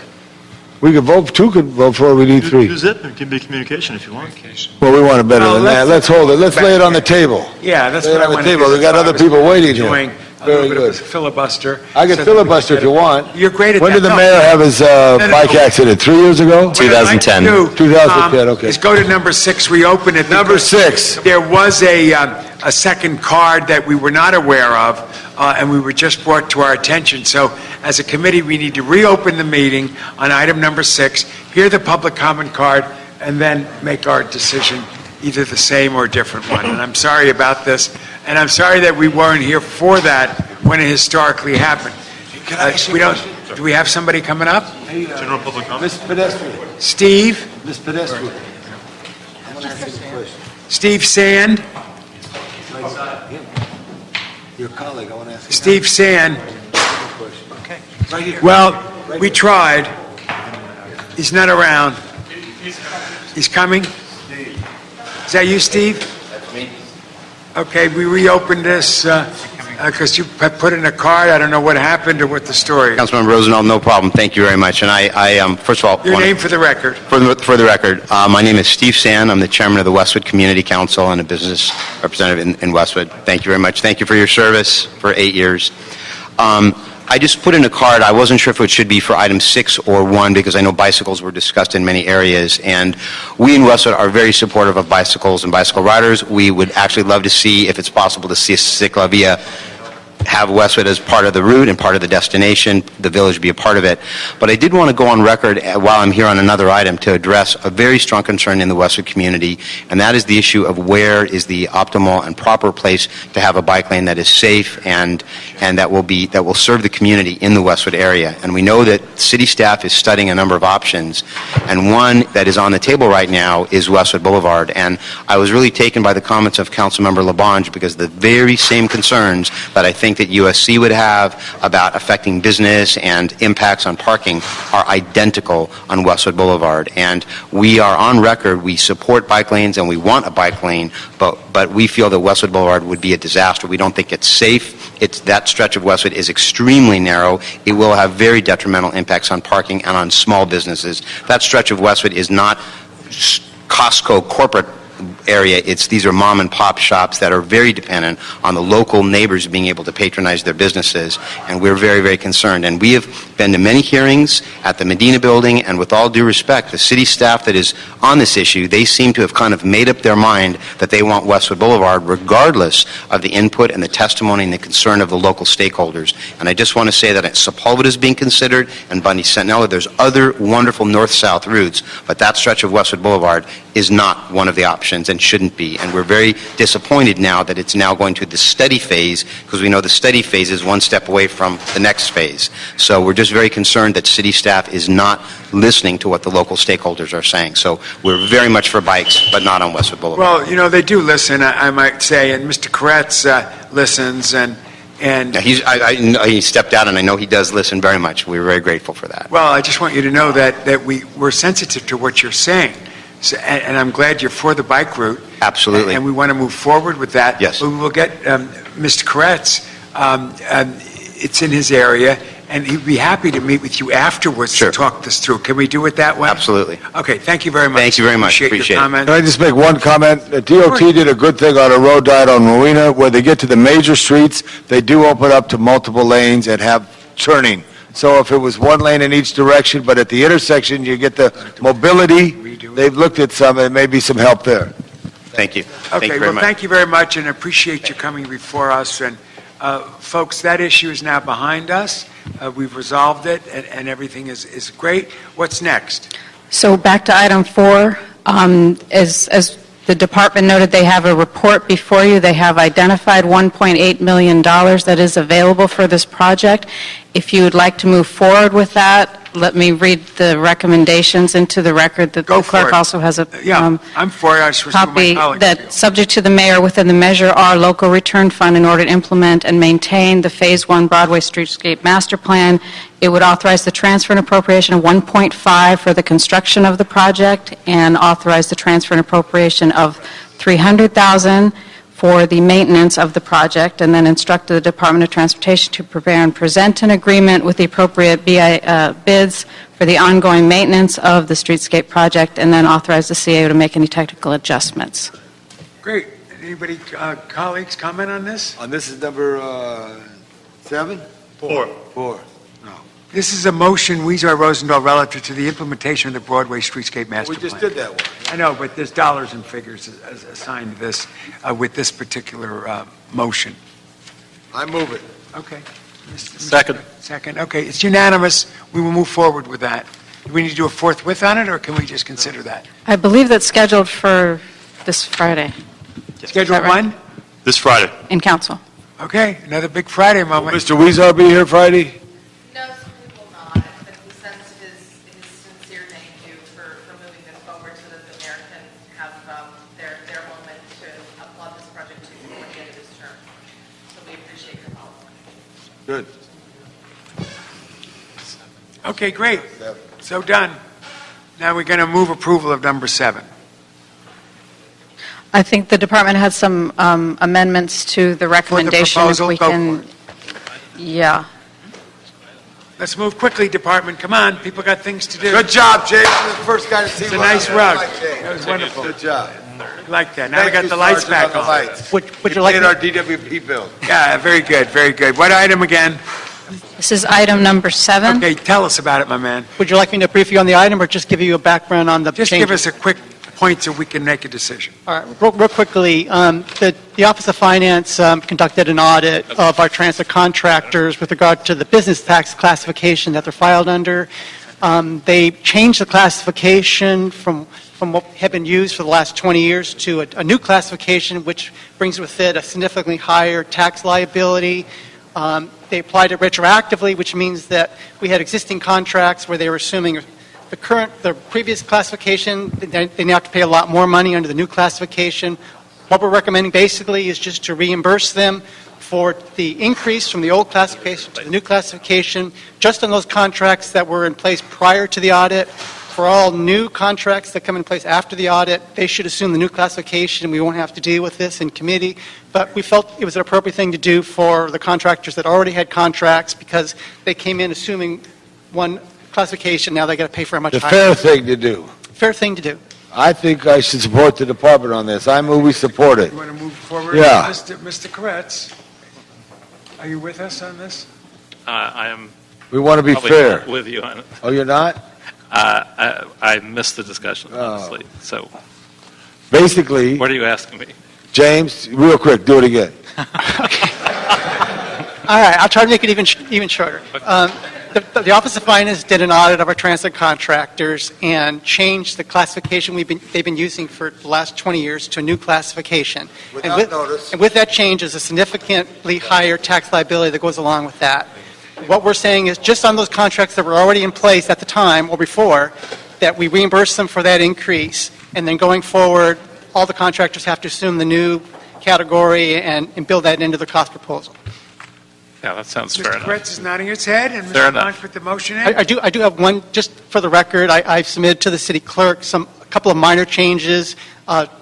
We could vote, two could vote for it, we need three. Use it, it can be communication if you want. Well, we want it better than that. Let's hold it, let's lay it on the table. Yeah, that's Lay what it I on the want to table. do. We got other people waiting here. Doing a Very little bit of good. a filibuster. I can so that we filibuster can if you get it. want. You're great at that. When did the No. mayor have his No. bike accident? 3 years ago? 2010. 2010, okay. Is go to number 6, reopen it. Number 6. There was a second card that we were not aware of, and we were just brought to our attention. So as a committee, we need to reopen the meeting on item number 6, hear the public comment card, and then make our decision, either the same or a different one. And I'm sorry about this, and I'm sorry that we weren't here for that when it historically happened. Do we have somebody coming up? General public comment? Ms. Pedestrian. Steve? Ms. Pedestrian. I want to ask you a question. Steve Sand? Your colleague, I want to ask you. Steve Sand. Okay. Right here. Well, we tried. He's not around. He's coming? Is that you, Steve? That's me. Okay, we reopened this because you put in a card. I don't know what happened or what the story is. Councilmember Rosendahl, no problem. Thank you very much. And I first of all, Your name for the record. For the record, my name is Steve Sand. I'm the chairman of the Westwood Community Council and a business representative in Westwood. Thank you very much. Thank you for your service for 8 years. I just put in a card. I wasn't sure if it should be for item 6 or 1 because I know bicycles were discussed in many areas. And we in Westwood are very supportive of bicycles and bicycle riders. We would actually love to see, if it's possible, to see a ciclovia have Westwood as part of the route and part of the destination, the village be a part of it. But I did want to go on record while I'm here on another item to address a very strong concern in the Westwood community, and that is the issue of where is the optimal and proper place to have a bike lane that is safe and that will serve the community in the Westwood area. And we know that city staff is studying a number of options, and one that is on the table right now is Westwood Boulevard. And I was really taken by the comments of Councilmember Labange because the very same concerns that I think think that USC would have about affecting business and impacts on parking are identical on Westwood Boulevard. And we are on record, we support bike lanes and we want a bike lane, but we feel that Westwood Boulevard would be a disaster. We don't think it's safe. That stretch of Westwood is extremely narrow. It will have very detrimental impacts on parking and on small businesses. That stretch of Westwood is not Costco corporate area. These are mom and pop shops that are very dependent on the local neighbors being able to patronize their businesses, and we're very, very concerned. And we have been to many hearings at the Medina building, and with all due respect, the city staff that is on this issue, they seem to have kind of made up their mind that they want Westwood Boulevard regardless of the input and the testimony and the concern of the local stakeholders. And I just want to say that Sepulveda is being considered and Bundy Sentinella. There's other wonderful north-south routes, but that stretch of Westwood Boulevard is not one of the options and shouldn't be. And we're very disappointed now that it's now going to the study phase, because we know the study phase is one step away from the next phase. So we're just very concerned that city staff is not listening to what the local stakeholders are saying. So we're very much for bikes, but not on Westwood Boulevard. Well, you know, they do listen, I might say, and Mr. Koretz listens, and he stepped out, and I know he does listen very much. We're very grateful for that. well, I just want you to know that we're sensitive to what you're saying. So, and I'm glad you're for the bike route. Absolutely. And we want to move forward with that. Yes. But we will get Mr. Koretz. It's in his area, and he'd be happy to meet with you afterwards to talk this through. Can we do it that way? Absolutely. Okay, thank you very much. Thank you very much. Appreciate your comment. Can I just make one comment? The DOT did a good thing on a road diet on Marina. Where they get to the major streets, they do open up to multiple lanes and have turning. So if it was one lane in each direction, but at the intersection, you get the mobility. They've looked at some, and maybe some help there. Thank you. Okay, well, thank you very much, and appreciate you coming before us. And folks, that issue is now behind us. We've resolved it, and everything is great. What's next? So back to item 4, as the department noted, they have a report before you. They have identified $1.8 million that is available for this project. If you would like to move forward with that, let me read the recommendations into the record that the clerk also has a I'm for it. I just was with my copy colleagues. that, subject to the mayor within the Measure R local return fund in order to implement and maintain the Phase 1 Broadway Streetscape Master Plan. It would authorize the transfer and appropriation of 1.5 for the construction of the project and authorize the transfer and appropriation of $300,000 for the maintenance of the project, and then instruct the Department of Transportation to prepare and present an agreement with the appropriate bids for the ongoing maintenance of the streetscape project, and then authorize the CAO to make any technical adjustments. Great. Anybody, colleagues, comment on this? On this is number 7? 4. 4. This is a motion, Weezer Rosendahl, relative to the implementation of the Broadway Streetscape Master We Plan. just did that one. I know, but there's dollars and figures assigned to this with this particular motion. I move it. Okay. Second. Second. Okay, it's unanimous. We will move forward with that. Do we need to do a forthwith on it, or can we just consider that? I believe that's scheduled for this Friday. Schedule when? This Friday. In council. Okay, another big Friday moment. Will Mr. Weezer be here Friday? Good. Okay, great. So done. Now we're going to move approval of number 7. I think the department has some amendments to the recommendation. proposal, If we go can, yeah. Let's move quickly, department. Come on, people got things to do. Good job, Jay. You're the first guy to see It's a one. nice rug. That That was wonderful. Good job. I like that. Now we Thank got you, the lights Sergeant, back on on. the lights. Would you like paid me- our DWP bill. Yeah, very good, very good. What item again? This is item number 7. Okay, tell us about it, my man. Would you like me to brief you on the item, or just give you a background on the Just changes? give us a quick point so we can make a decision. All right, real quickly, the Office of Finance conducted an audit of our transit contractors with regard to the business tax classification that they're filed under. They changed the classification from what had been used for the last 20 years to a new classification, which brings with it a significantly higher tax liability. They applied it retroactively, which means that we had existing contracts where they were assuming the previous classification. They now have to pay a lot more money under the new classification. What we're recommending basically is just to reimburse them for the increase from the old classification to the new classification, just on those contracts that were in place prior to the audit. For all new contracts that come in place after the audit, they should assume the new classification. We won't have to deal with this in committee. But we felt it was an appropriate thing to do for the contractors that already had contracts because they came in assuming one classification. Now they got to pay for a much The higher. fair thing to do. Fair thing to do. I think I should support the department on this. I move we support it. You want to move forward? Yeah. Mr. Koretz, are you with us on this? I am. We want to be probably fair. not with you on it. Oh, you're not? I missed the discussion, honestly. So, Basically, what are you asking me? James, real quick, do it again. All right, I'll try to make it even shorter. The Office of Finance did an audit of our transit contractors and changed the classification they've been using for the last 20 years to a new classification. Without notice. And with that change is a significantly higher tax liability that goes along with that. What we're saying is just on those contracts that were already in place at the time or before, that we reimburse them for that increase, and then going forward, all the contractors have to assume the new category and build that into the cost proposal. Yeah, that sounds fair Mr. enough. Koretz is nodding his head, and Fair Mr. enough. Blanch put the motion in. I do have one, just for the record, I've submitted to the city clerk a couple of minor changes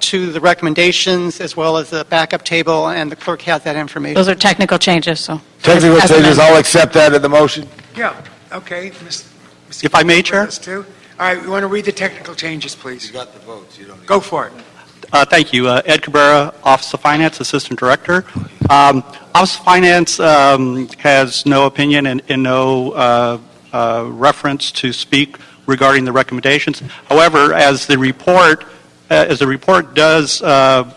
to the recommendations as well as the backup table, and the clerk has that information. Those are technical changes, so. Technical As changes, amended. I'll accept that in the motion. Yeah, okay. If I may, Chair? All right, we want to read the technical changes, please. You got the votes. You don't Go for it. Thank you. Ed Cabrera, Office of Finance, Assistant Director. Office of Finance has no opinion and no reference to speak regarding the recommendations. However, as the report does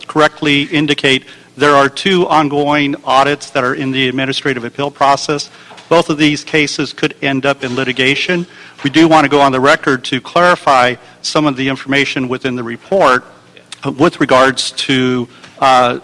correctly indicate, there are two ongoing audits that are in the administrative appeal process. Both of these cases could end up in litigation. We do want to go on the record to clarify some of the information within the report with regards to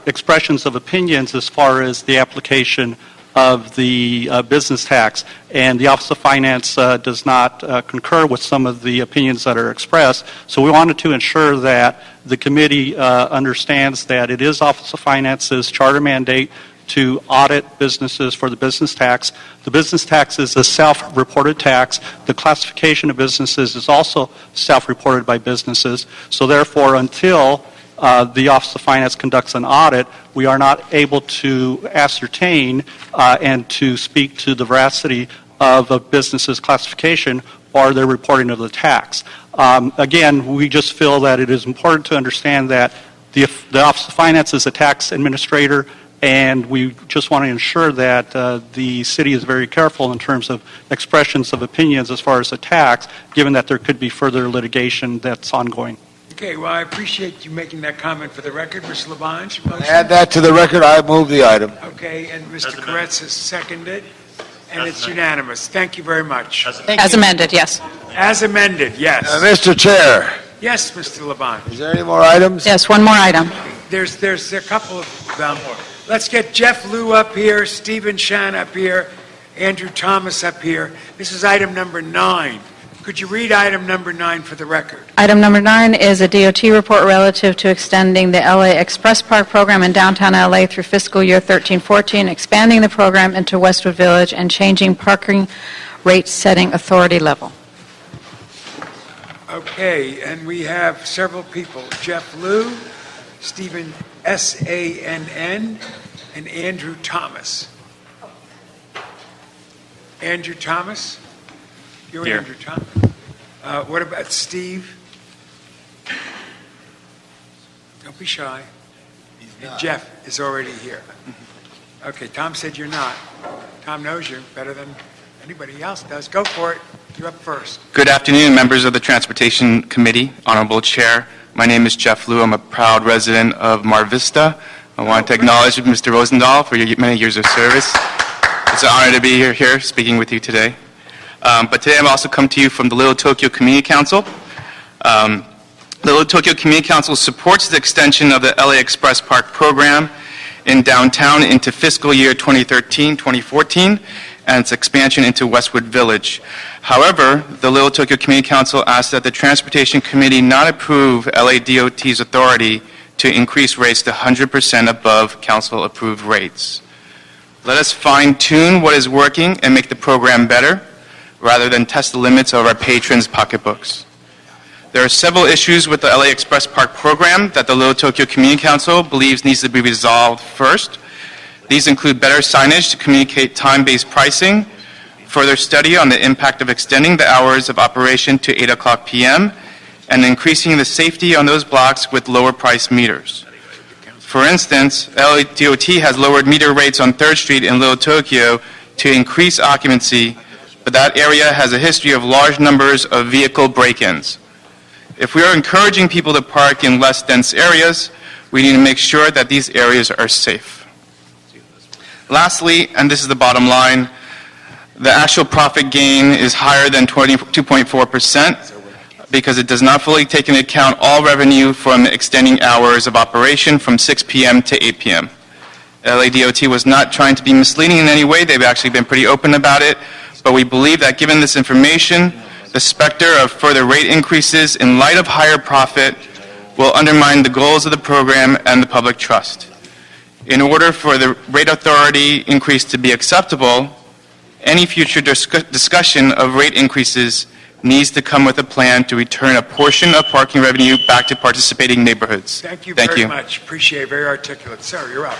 expressions of opinions as far as the application of the business tax. And the Office of Finance does not concur with some of the opinions that are expressed. So we wanted to ensure that the committee understands that it is Office of Finance's charter mandate to audit businesses for the business tax. The business tax is a self-reported tax. The classification of businesses is also self-reported by businesses. So therefore, until the Office of Finance conducts an audit, we are not able to ascertain and to speak to the veracity of a business's classification or their reporting of the tax. Again, we just feel that it is important to understand that the Office of Finance is a tax administrator, and we just want to ensure that the city is very careful in terms of expressions of opinions as far as the tax, given that there could be further litigation that's ongoing. Okay, well, I appreciate you making that comment for the record. Mr. Labange, motion? Add that to the record. I move the item. Okay, and Mr. Koretz has seconded, and it's unanimous. Thank you very much. As amended, yes. As amended, yes. Mr. Chair, Yes, Mr. Labange. is there any more items? Yes, one more item. There's a couple of them. Let's get Jeff Liu up here, Stephen Shan up here, Andrew Thomas up here. This is item number 9. Could you read item number 9 for the record? Item number 9 is a DOT report relative to extending the LA Express Park program in downtown LA through fiscal year 13-14, expanding the program into Westwood Village, and changing parking rate setting authority level. Okay, and we have several people. Jeff Liu, Stephen S-A-N-N, and Andrew Thomas. Andrew Thomas? You're Here. Andrew Thomas. What about Steve? Don't be shy. And Jeff is already here. Okay, Tom said you're not. Tom knows you better than anybody else does. Go for it. You're up first. Good afternoon, members of the Transportation Committee, Honorable Chair. My name is Jeff Liu. I'm a proud resident of Mar Vista. I want to acknowledge Mr. Rosendahl for your many years of service. It's an honor to be here speaking with you today. But today I've also come to you from the Little Tokyo Community Council. The Little Tokyo Community Council supports the extension of the LA Express Park program in downtown into fiscal year 2013-2014 and its expansion into Westwood Village. However, the Little Tokyo Community Council asks that the Transportation Committee not approve LADOT's authority to increase rates to 100% above council-approved rates. Let us fine-tune what is working and make the program better, rather than test the limits of our patrons' pocketbooks. There are several issues with the LA Express Park program that the Little Tokyo Community Council believes needs to be resolved first. These include better signage to communicate time-based pricing, further study on the impact of extending the hours of operation to 8 o'clock p.m., and increasing the safety on those blocks with lower price meters. For instance, LADOT has lowered meter rates on 3rd Street in Little Tokyo to increase occupancy, but that area has a history of large numbers of vehicle break-ins. If we are encouraging people to park in less dense areas, we need to make sure that these areas are safe. Lastly, and this is the bottom line, the actual profit gain is higher than 2.4% because it does not fully take into account all revenue from extending hours of operation from 6 p.m. to 8 p.m. LADOT was not trying to be misleading in any way. They've actually been pretty open about it, but we believe that given this information, the specter of further rate increases in light of higher profit will undermine the goals of the program and the public trust. In order for the rate authority increase to be acceptable, any future discussion of rate increases needs to come with a plan to return a portion of parking revenue back to participating neighborhoods. Thank you very much. Appreciate it. Very articulate. Sir, you're up.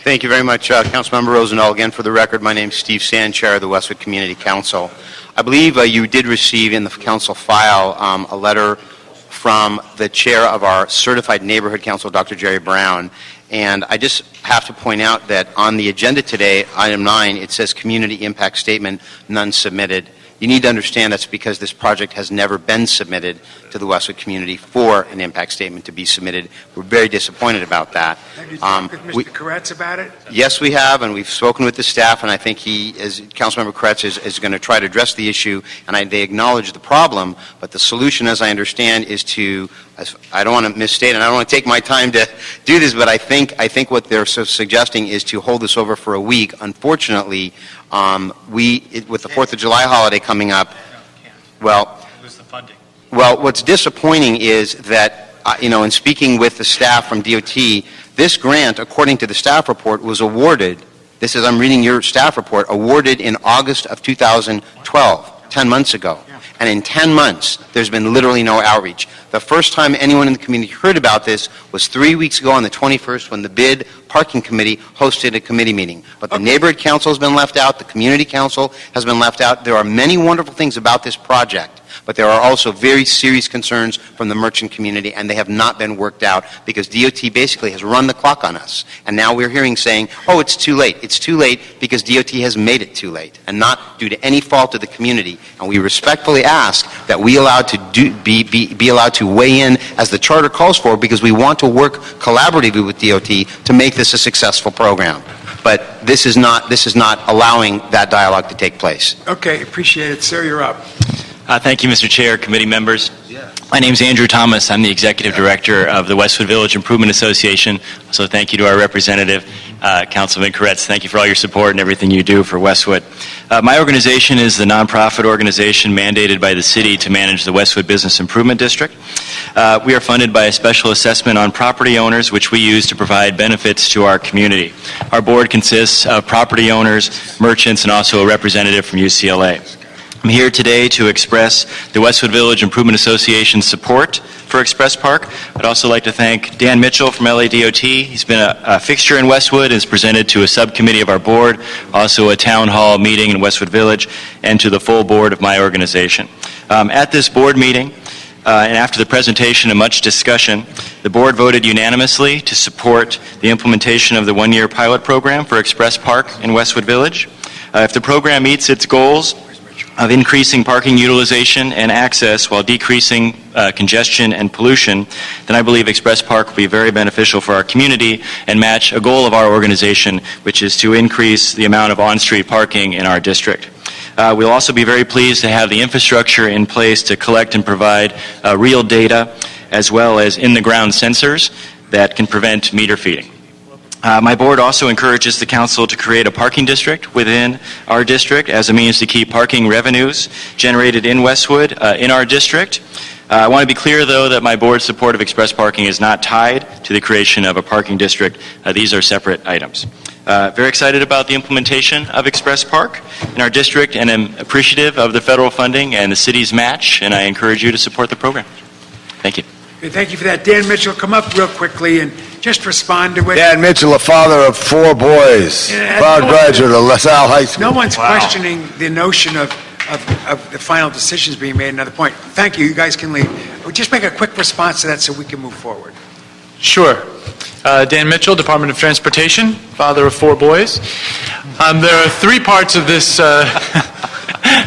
Thank you very much, Councilmember Rosendahl. Again, for the record, my name is Steve Sand, Chair of the Westwood Community Council. I believe you did receive in the council file a letter from the chair of our Certified Neighborhood Council, Dr. Jerry Brown. And I just have to point out that on the agenda today, item 9, it says community impact statement, none submitted. You need to understand that's because this project has never been submitted to the Westwood community for an impact statement to be submitted. We're very disappointed about that. Have you talked with Mr. Koretz about it? Yes, we have, and we've spoken with the staff, and I think he, as Councilmember Koretz, is going to try to address the issue, and they acknowledge the problem, but the solution, as I understand, is to, I don't want to misstate, and I don't want to take my time to do this, but I think what they're suggesting is to hold this over for a week. Unfortunately, with the 4th of July holiday coming up, well, what's disappointing is that, in speaking with the staff from DOT, this grant, according to the staff report, was awarded, I'm reading your staff report, awarded in August of 2012, 10 months ago. And in 10 months, there's been literally no outreach. The first time anyone in the community heard about this was 3 weeks ago on the 21st when the BID Parking Committee hosted a committee meeting. But the Neighborhood Council has been left out, the Community Council has been left out. There are many wonderful things about this project, but there are also very serious concerns from the merchant community, and they have not been worked out because DOT basically has run the clock on us. And now we're hearing saying, oh, it's too late. It's too late because DOT has made it too late, and not due to any fault of the community. And we respectfully ask that we be allowed to weigh in as the charter calls for, because we want to work collaboratively with DOT to make this a successful program. But this is not allowing that dialogue to take place. Okay, appreciate it. Sir, you're up. Thank you, Mr. Chair, committee members. My name is Andrew Thomas. I'm the Executive Director of the Westwood Village Improvement Association. So thank you to our representative, Councilman Koretz. Thank you for all your support and everything you do for Westwood. My organization is the nonprofit organization mandated by the city to manage the Westwood Business Improvement District. We are funded by a special assessment on property owners, which we use to provide benefits to our community. Our board consists of property owners, merchants, and also a representative from UCLA. I'm here today to express the Westwood Village Improvement Association's support for Express Park. I'd also like to thank Dan Mitchell from LADOT. He's been a fixture in Westwood and is presented to a subcommittee of our board, also a town hall meeting in Westwood Village, and to the full board of my organization. At this board meeting, and after the presentation and much discussion, the board voted unanimously to support the implementation of the one-year pilot program for Express Park in Westwood Village. If the program meets its goals of increasing parking utilization and access while decreasing congestion and pollution, then I believe Express Park will be very beneficial for our community and match a goal of our organization, which is to increase the amount of on-street parking in our district. We'll also be very pleased to have the infrastructure in place to collect and provide real data, as well as in-the-ground sensors that can prevent meter feeding. My board also encourages the council to create a parking district within our district as a means to keep parking revenues generated in Westwood in our district. I want to be clear, though, that my board's support of express parking is not tied to the creation of a parking district. These are separate items. Very excited about the implementation of Express Park in our district, and am appreciative of the federal funding and the city's match, and I encourage you to support the program. Thank you. Okay, thank you for that. Dan Mitchell, come up real quickly and just respond to it. Dan Mitchell, a father of 4 boys, proud graduate of LaSalle High School. No one's questioning the notion of the final decisions being made. Another point. Thank you. You guys can leave. Just make a quick response to that so we can move forward. Sure. Dan Mitchell, Department of Transportation, father of 4 boys. There are 3 parts of this.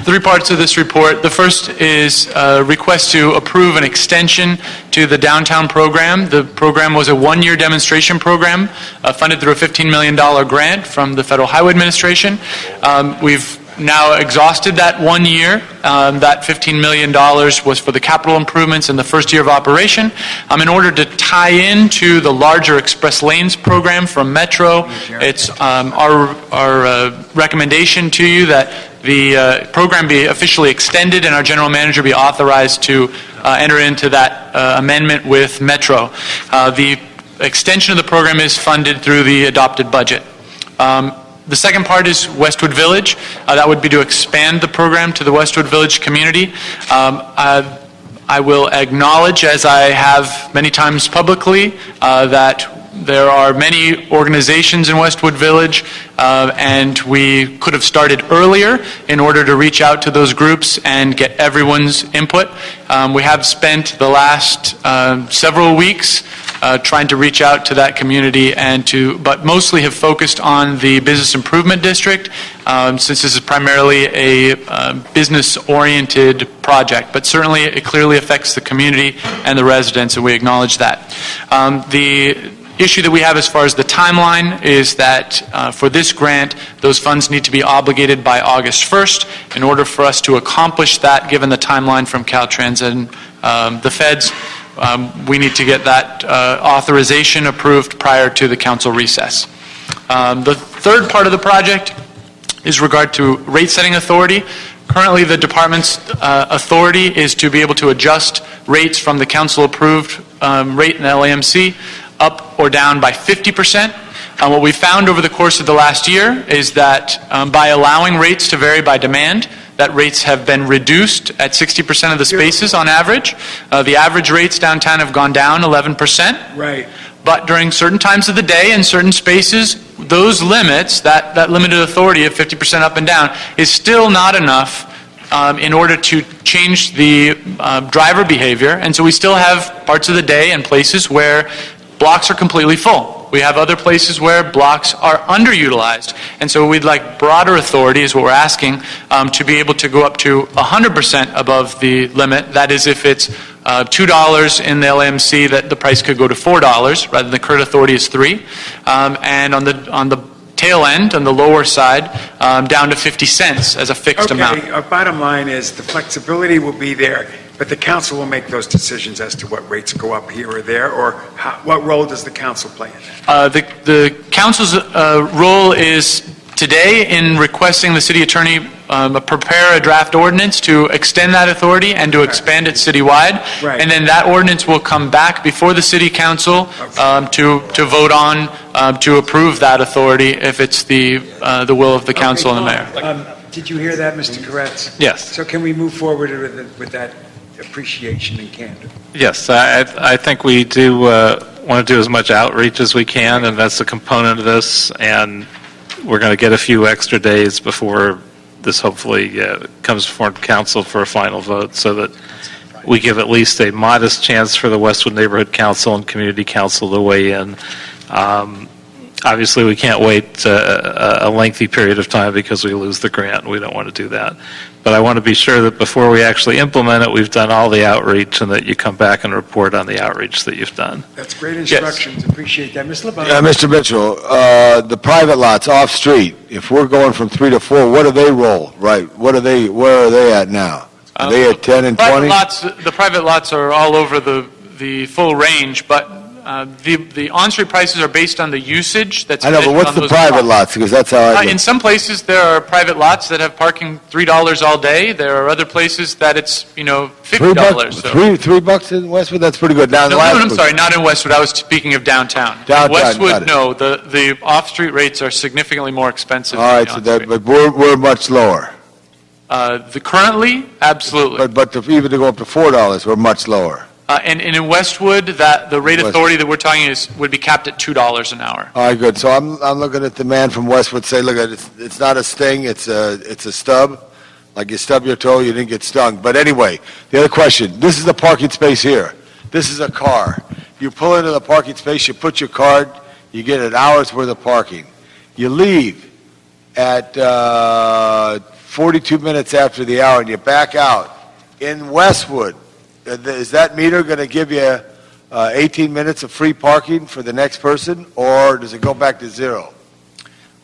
3 parts of this report. The first is a request to approve an extension to the downtown program. The program was a 1-year demonstration program funded through a $15 million grant from the Federal Highway Administration. We've now exhausted that 1 year. That $15 million was for the capital improvements in the first year of operation. In order to tie into the larger Express Lanes program from Metro, it's our recommendation to you that the program be officially extended and our general manager be authorized to enter into that amendment with Metro. The extension of the program is funded through the adopted budget. The second part is Westwood Village. That would be to expand the program to the Westwood Village community. I will acknowledge, as I have many times publicly, that there are many organizations in Westwood Village, and we could have started earlier in order to reach out to those groups and get everyone's input. We have spent the last several weeks trying to reach out to that community but mostly have focused on the business improvement district, since this is primarily a business-oriented project. But certainly it clearly affects the community and the residents, and we acknowledge that. The issue that we have as far as the timeline is that for this grant, those funds need to be obligated by August 1st. In order for us to accomplish that, given the timeline from Caltrans and the feds, we need to get that authorization approved prior to the council recess. The third part of the project is regard to rate setting authority. Currently, the department's authority is to be able to adjust rates from the council approved rate in LAMC up or down by 50%. What we found over the course of the last year is that by allowing rates to vary by demand, that rates have been reduced at 60% of the spaces on average. The average rates downtown have gone down 11%. Right. But during certain times of the day in certain spaces, those limits, that limited authority of 50% up and down, is still not enough in order to change the driver behavior. And so we still have parts of the day and places where blocks are completely full. We have other places where blocks are underutilized. And so we'd like broader authority, is what we're asking, to be able to go up to 100% above the limit. That is, if it's $2 in the LAMC, that the price could go to $4, rather than the current authority is $3. And on the tail end, on the lower side, down to 50 cents as a fixed amount. Our bottom line is the flexibility will be there, but the council will make those decisions as to what rates go up here or there, or what role does the council play in that? The council's role is today in requesting the city attorney prepare a draft ordinance to extend that authority and to expand it citywide. Right. And then that ordinance will come back before the city council to vote on to approve that authority if it's the will of the council and the mayor. Did you hear that, Mr. Koretz? Yes. So can we move forward with that appreciation and candor? Yes, I think we do want to do as much outreach as we can, and that's a component of this, and we're going to get a few extra days before this hopefully comes before council for a final vote, so that we give at least a modest chance for the Westwood Neighborhood Council and Community Council to weigh in. Obviously, we can't wait a lengthy period of time because we lose the grant. We don't want to do that. But I want to be sure that before we actually implement it, we've done all the outreach, and that you come back and report on the outreach that you've done. That's great instructions. Yes. Appreciate that. Ms. LeBon. Mr. Mitchell, the private lots off-street, if we're going from 3 to 4, what do they roll? Right. Where are they at now? Are they at 10 and 20? The private lots are all over the full range, but The on-street prices are based on the usage that's I know, but permitted what's on the those private lots. lots? Because that's how I In look. some places, there are private lots that have parking $3 all day. There are other places that it's, $50. So. $3 in Westwood? That's pretty good. Now, No, I'm sorry, not in Westwood. I was speaking of downtown. Downtown, In Westwood, got it. no. The off-street rates are significantly more expensive. All right, but we're much lower. Currently, absolutely. But even to go up to $4, we're much lower. And in Westwood, the rate Westwood. authority that we're talking would be capped at $2 an hour. All right, good. So I'm looking at the man from Westwood, say, look, it's not a sting, it's a stub. Like you stub your toe, you didn't get stung. But anyway, the other question, this is the parking space here. This is a car. You pull into the parking space, you put your card, you get an hour's worth of parking. You leave at 42 minutes after the hour and you back out. In Westwood, is that meter going to give you 18 minutes of free parking for the next person, or does it go back to zero?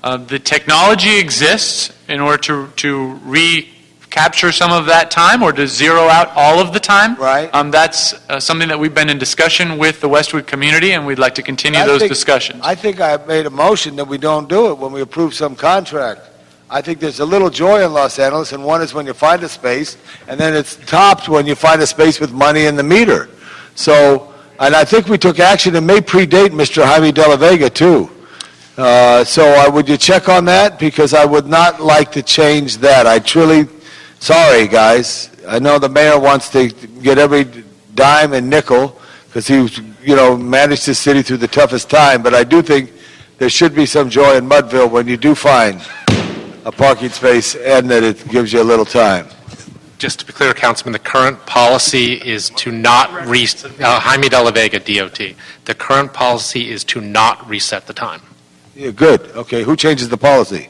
The technology exists in order to recapture some of that time or to zero out all of the time. Right. That's something that we've been in discussion with the Westwood community, and we'd like to continue those discussions. I think I made a motion that we don't do it when we approve some contract. I think there's a little joy in Los Angeles, and one is when you find a space, and then it's topped when you find a space with money in the meter. So, and I think we took action, and may predate Mr. Jaime De La Vega, too. Would you check on that? Because I would not like to change that. Sorry, guys. I know the mayor wants to get every dime and nickel, because he, managed the city through the toughest time, but I do think there should be some joy in Mudville when you do find a parking space and that it gives you a little time. Just to be clear, Councilman, the current policy is to not Jaime De La Vega, DOT. The current policy is to not reset the time. Yeah, good. Okay, who changes the policy?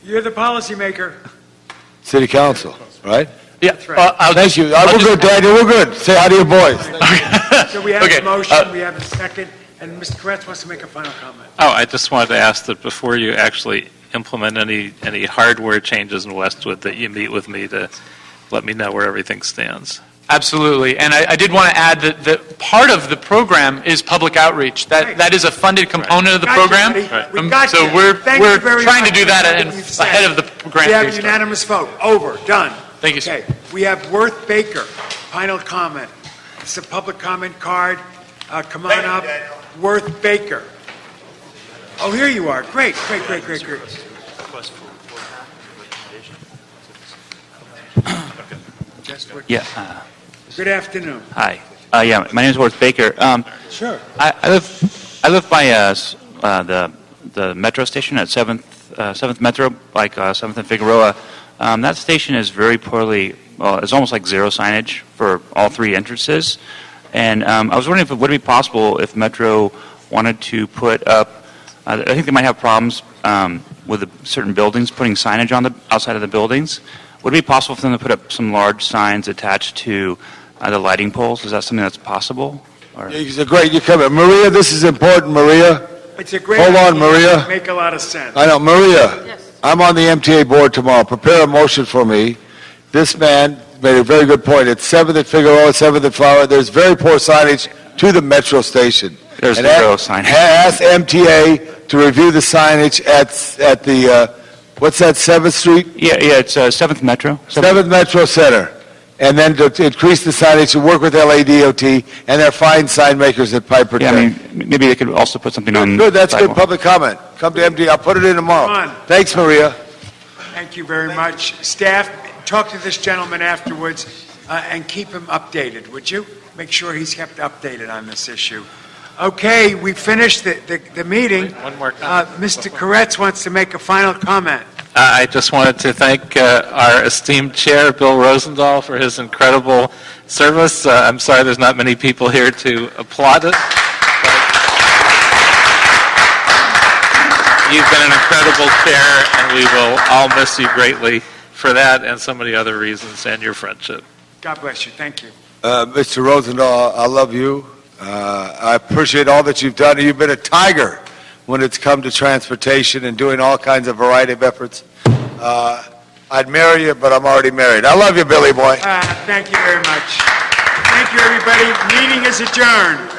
You're the policymaker. City Council, right? Yeah. Thank you. We're good, Daniel. We're good. Say hi to your boys. So we have a motion, we have a second, and Mr. Koretz wants to make a final comment. I just wanted to ask that before you actually implement any hardware changes in Westwood, that you meet with me to let me know where everything stands. Absolutely. And I did want to add that part of the program is public outreach. That is a funded component of the program. So we're trying to do that ahead of the grant. We have a unanimous vote. Over. Done. Thank you, sir. Okay. We have Worth Baker. Final comment. It's a public comment card. Come on up. Worth Baker. Oh, here you are. Great. Yeah. Good afternoon. Hi. My name is Worth Baker. Sure. I live by the metro station at 7th Metro, like 7th and Figueroa. That station is very poorly. It's almost like zero signage for all three entrances. And I was wondering if it would be possible if Metro wanted to put up. I think they might have problems with certain buildings putting signage on the outside of the buildings. Would it be possible for them to put up some large signs attached to the lighting poles? Is that something that's possible? It's a great. You come in, Maria. This is important, Maria. It's a great. Hold on, idea. Maria. Make a lot of sense. I know, Maria. Yes. I'm on the MTA board tomorrow. Prepare a motion for me. This man made a very good point. It's 7th at Figueroa, 7th at Flower. There's very poor signage to the metro station. There's zero signage. Ask MTA to review the signage at the. What's that, 7th Street? Yeah, it's 7th Metro. 7th Metro Center. And then to increase the signage, to work with LADOT, and they're fine sign makers at Piper Yeah, Tech. maybe they could also put something on. Good, that's sidewalk. good public comment. Come to MD, I'll put it in tomorrow. Come on. Thanks, Maria. Thank you very much. Staff, talk to this gentleman afterwards and keep him updated, would you? Make sure he's kept updated on this issue. Okay, we finished the meeting. One more comment. Mr. Koretz wants to make a final comment. I just wanted to thank our esteemed chair, Bill Rosendahl, for his incredible service. I'm sorry there's not many people here to applaud it. You've been an incredible chair, and we will all miss you greatly for that and so many other reasons, and your friendship. God bless you. Thank you. Mr. Rosendahl, I love you. I appreciate all that you've done. You've been a tiger when it's come to transportation and doing all kinds of variety of efforts. I'd marry you, but I'm already married. I love you, Billy boy. Thank you very much. Thank you, everybody. Meeting is adjourned.